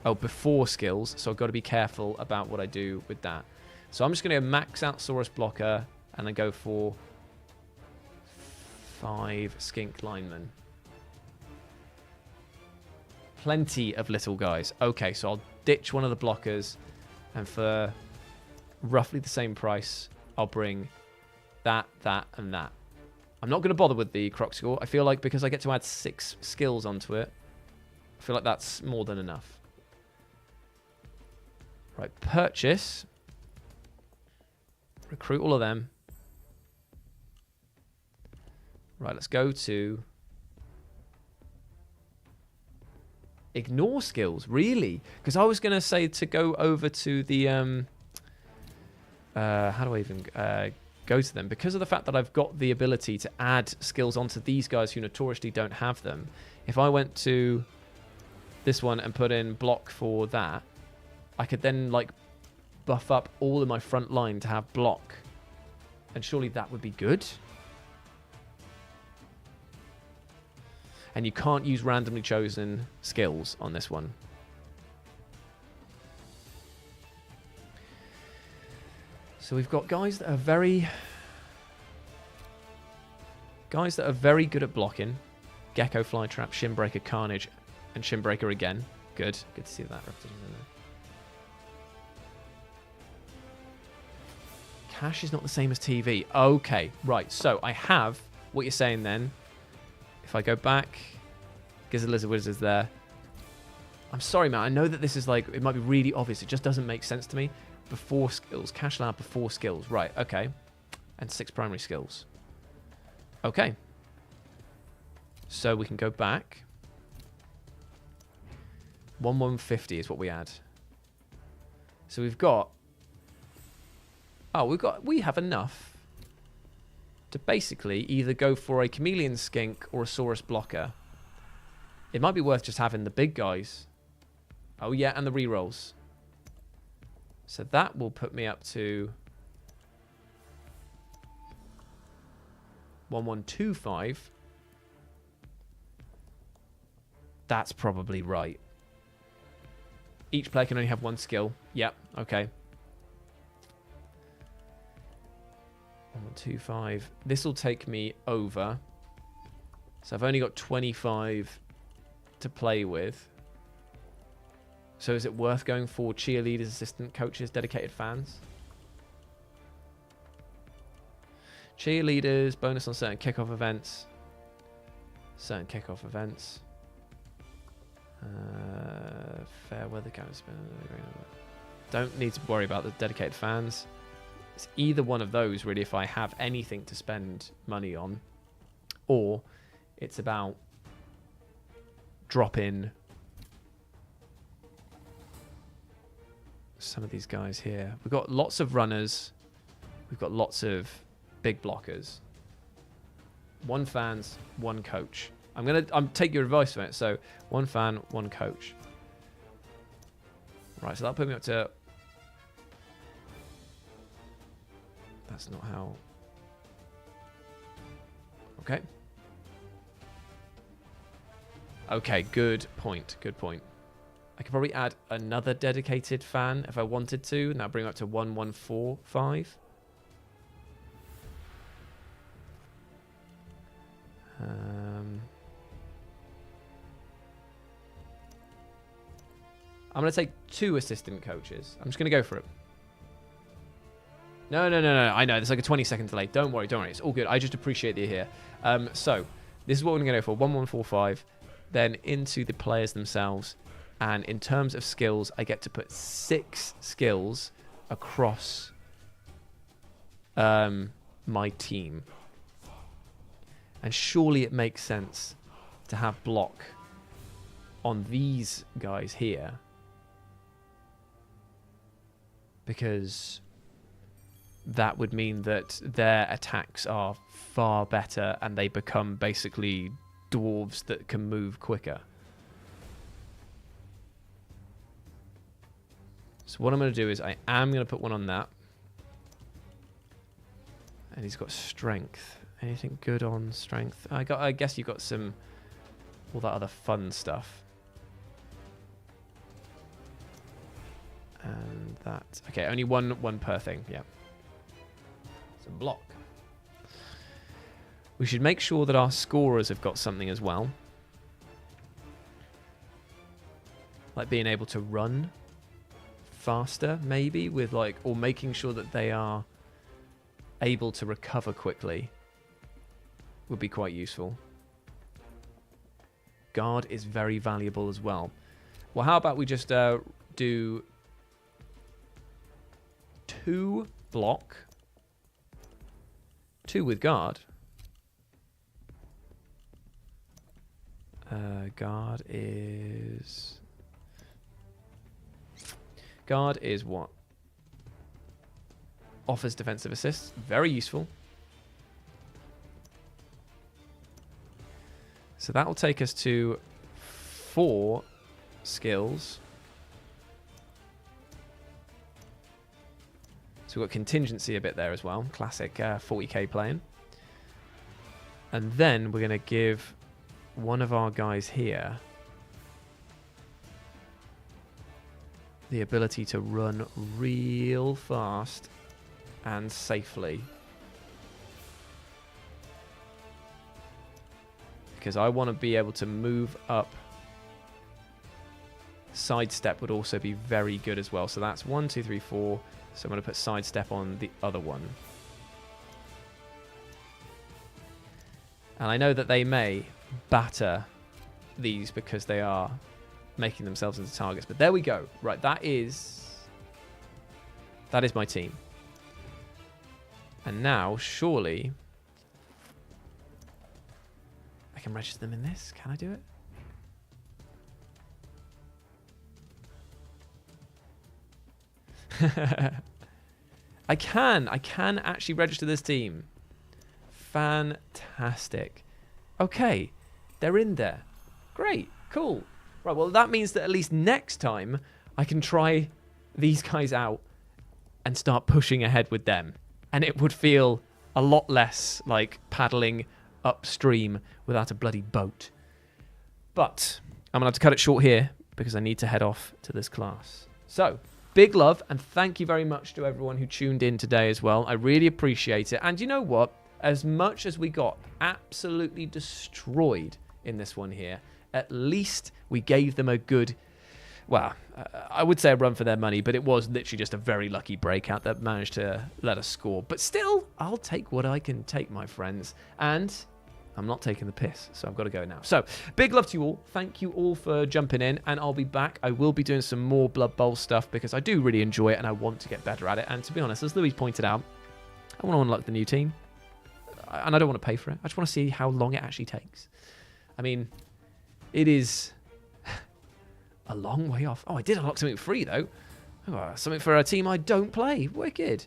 Oh, before skills. So I've got to be careful about what I do with that. So I'm just going to max out Saurus blocker and then go for 5 skink linemen. Plenty of little guys. Okay, so I'll ditch one of the blockers, and for roughly the same price, I'll bring that, that, and that. I'm not going to bother with the croc score. I feel like because I get to add 6 skills onto it, I feel like that's more than enough. Right, purchase. Recruit all of them. Right, let's go to... Ignore skills, really? Because I was going to say to go over to the... how do I even go to them? Because of the fact that I've got the ability to add skills onto these guys who notoriously don't have them. If I went to this one and put in block for that, I could then, like, buff up all of my front line to have block. And surely that would be good. And you can't use randomly chosen skills on this one. So we've got guys that are very good at blocking. Gecko, Flytrap, Shinbreaker, Carnage, and Shinbreaker again. Good. Good to see that repetition in there. Cash is not the same as TV. Okay, right. So I have what you're saying then. If I go back, Gizzard Lizard Wizard is there. I'm sorry, man. I know that this is like, it might be really obvious. It just doesn't make sense to me. Before skills. Cash allowed before skills. Right, okay. And 6 primary skills. Okay. So we can go back. 1150 is what we add. So we've got... Oh, we have enough to basically either go for a chameleon skink or a Saurus blocker. It might be worth just having the big guys. Oh yeah, and the rerolls. So that will put me up to 1125. That's probably right. Each player can only have 1 skill. Yep, okay. 125. This will take me over. So I've only got 25 to play with. So is it worth going for cheerleaders, assistant coaches, dedicated fans? Cheerleaders, bonus on certain kickoff events. Certain kickoff events. Fair weather counts. Don't need to worry about the dedicated fans. It's either one of those, really, if I have anything to spend money on. Or it's about dropping some of these guys here. We've got lots of runners. We've got lots of big blockers. 1 fans, 1 coach. I'm take your advice on it. So 1 fan, 1 coach. Right, so that'll put me up to... That's not how... Okay. Okay, good point. Good point. I could probably add another dedicated fan if I wanted to, and that'll bring it up to 1145. I'm going to take 2 assistant coaches. I'm just going to go for it. No. I know. There's like a 20-second delay. Don't worry. It's all good. I just appreciate that you're here. So, this is what we're going to go for. 1145. Then into the players themselves. And in terms of skills, I get to put 6 skills across my team. And surely it makes sense to have block on these guys here. Because that would mean that their attacks are far better and they become basically dwarves that can move quicker. So what I'm going to do is I am going to put 1 on that. And he's got strength. Anything good on strength? I guess you've got some... all that other fun stuff. And that... Okay, only one per thing. Yeah. So block. We should make sure that our scorers have got something as well. Like being able to run faster, maybe, with like... or making sure that they are able to recover quickly would be quite useful. Guard is very valuable as well. Well, how about we just do 2 block, 2 with guard. Guard is what? Offers defensive assists. Very useful. So that will take us to 4 skills. So we've got contingency a bit there as well. Classic 40k playing. And then we're going to give one of our guys here the ability to run real fast and safely. Because I want to be able to move up. Sidestep would also be very good as well. So that's 1, 2, 3, 4. So I'm going to put sidestep on the other one. And I know that they may batter these because they are making themselves into targets. But there we go. Right, that is my team. And now, surely... I can register them in this. Can I do it? I can actually register this team. Fantastic. Okay, they're in there. Great, cool. Right, well, that means that at least next time I can try these guys out and start pushing ahead with them. And it would feel a lot less like paddling upstream without a bloody boat. But I'm going to have to cut it short here because I need to head off to this class. So, big love and thank you very much to everyone who tuned in today as well. I really appreciate it. And you know what? As much as we got absolutely destroyed in this one here, at least we gave them a good well, I would say a run for their money, but it was literally just a very lucky breakout that managed to let us score. But still, I'll take what I can take, my friends. And I'm not taking the piss, so I've got to go now. So, big love to you all. Thank you all for jumping in, and I'll be back. I will be doing some more Blood Bowl stuff because I do really enjoy it, and I want to get better at it. And to be honest, as Louis pointed out, I want to unlock the new team, and I don't want to pay for it. I just want to see how long it actually takes. I mean, it is a long way off. Oh, I did unlock something free, though. Oh, something for a team I don't play. Wicked.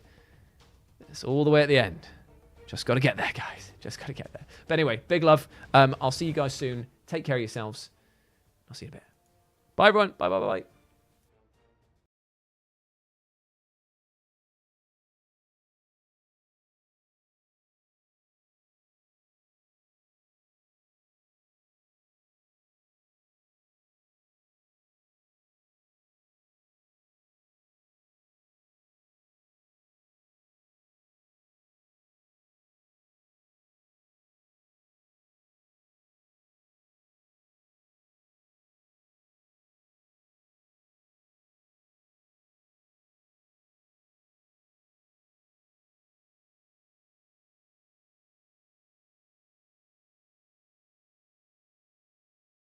It's all the way at the end. Just got to get there, guys. Just got to get there. But anyway, big love. I'll see you guys soon. Take care of yourselves. I'll see you in a bit. Bye, everyone. Bye, bye, bye, bye.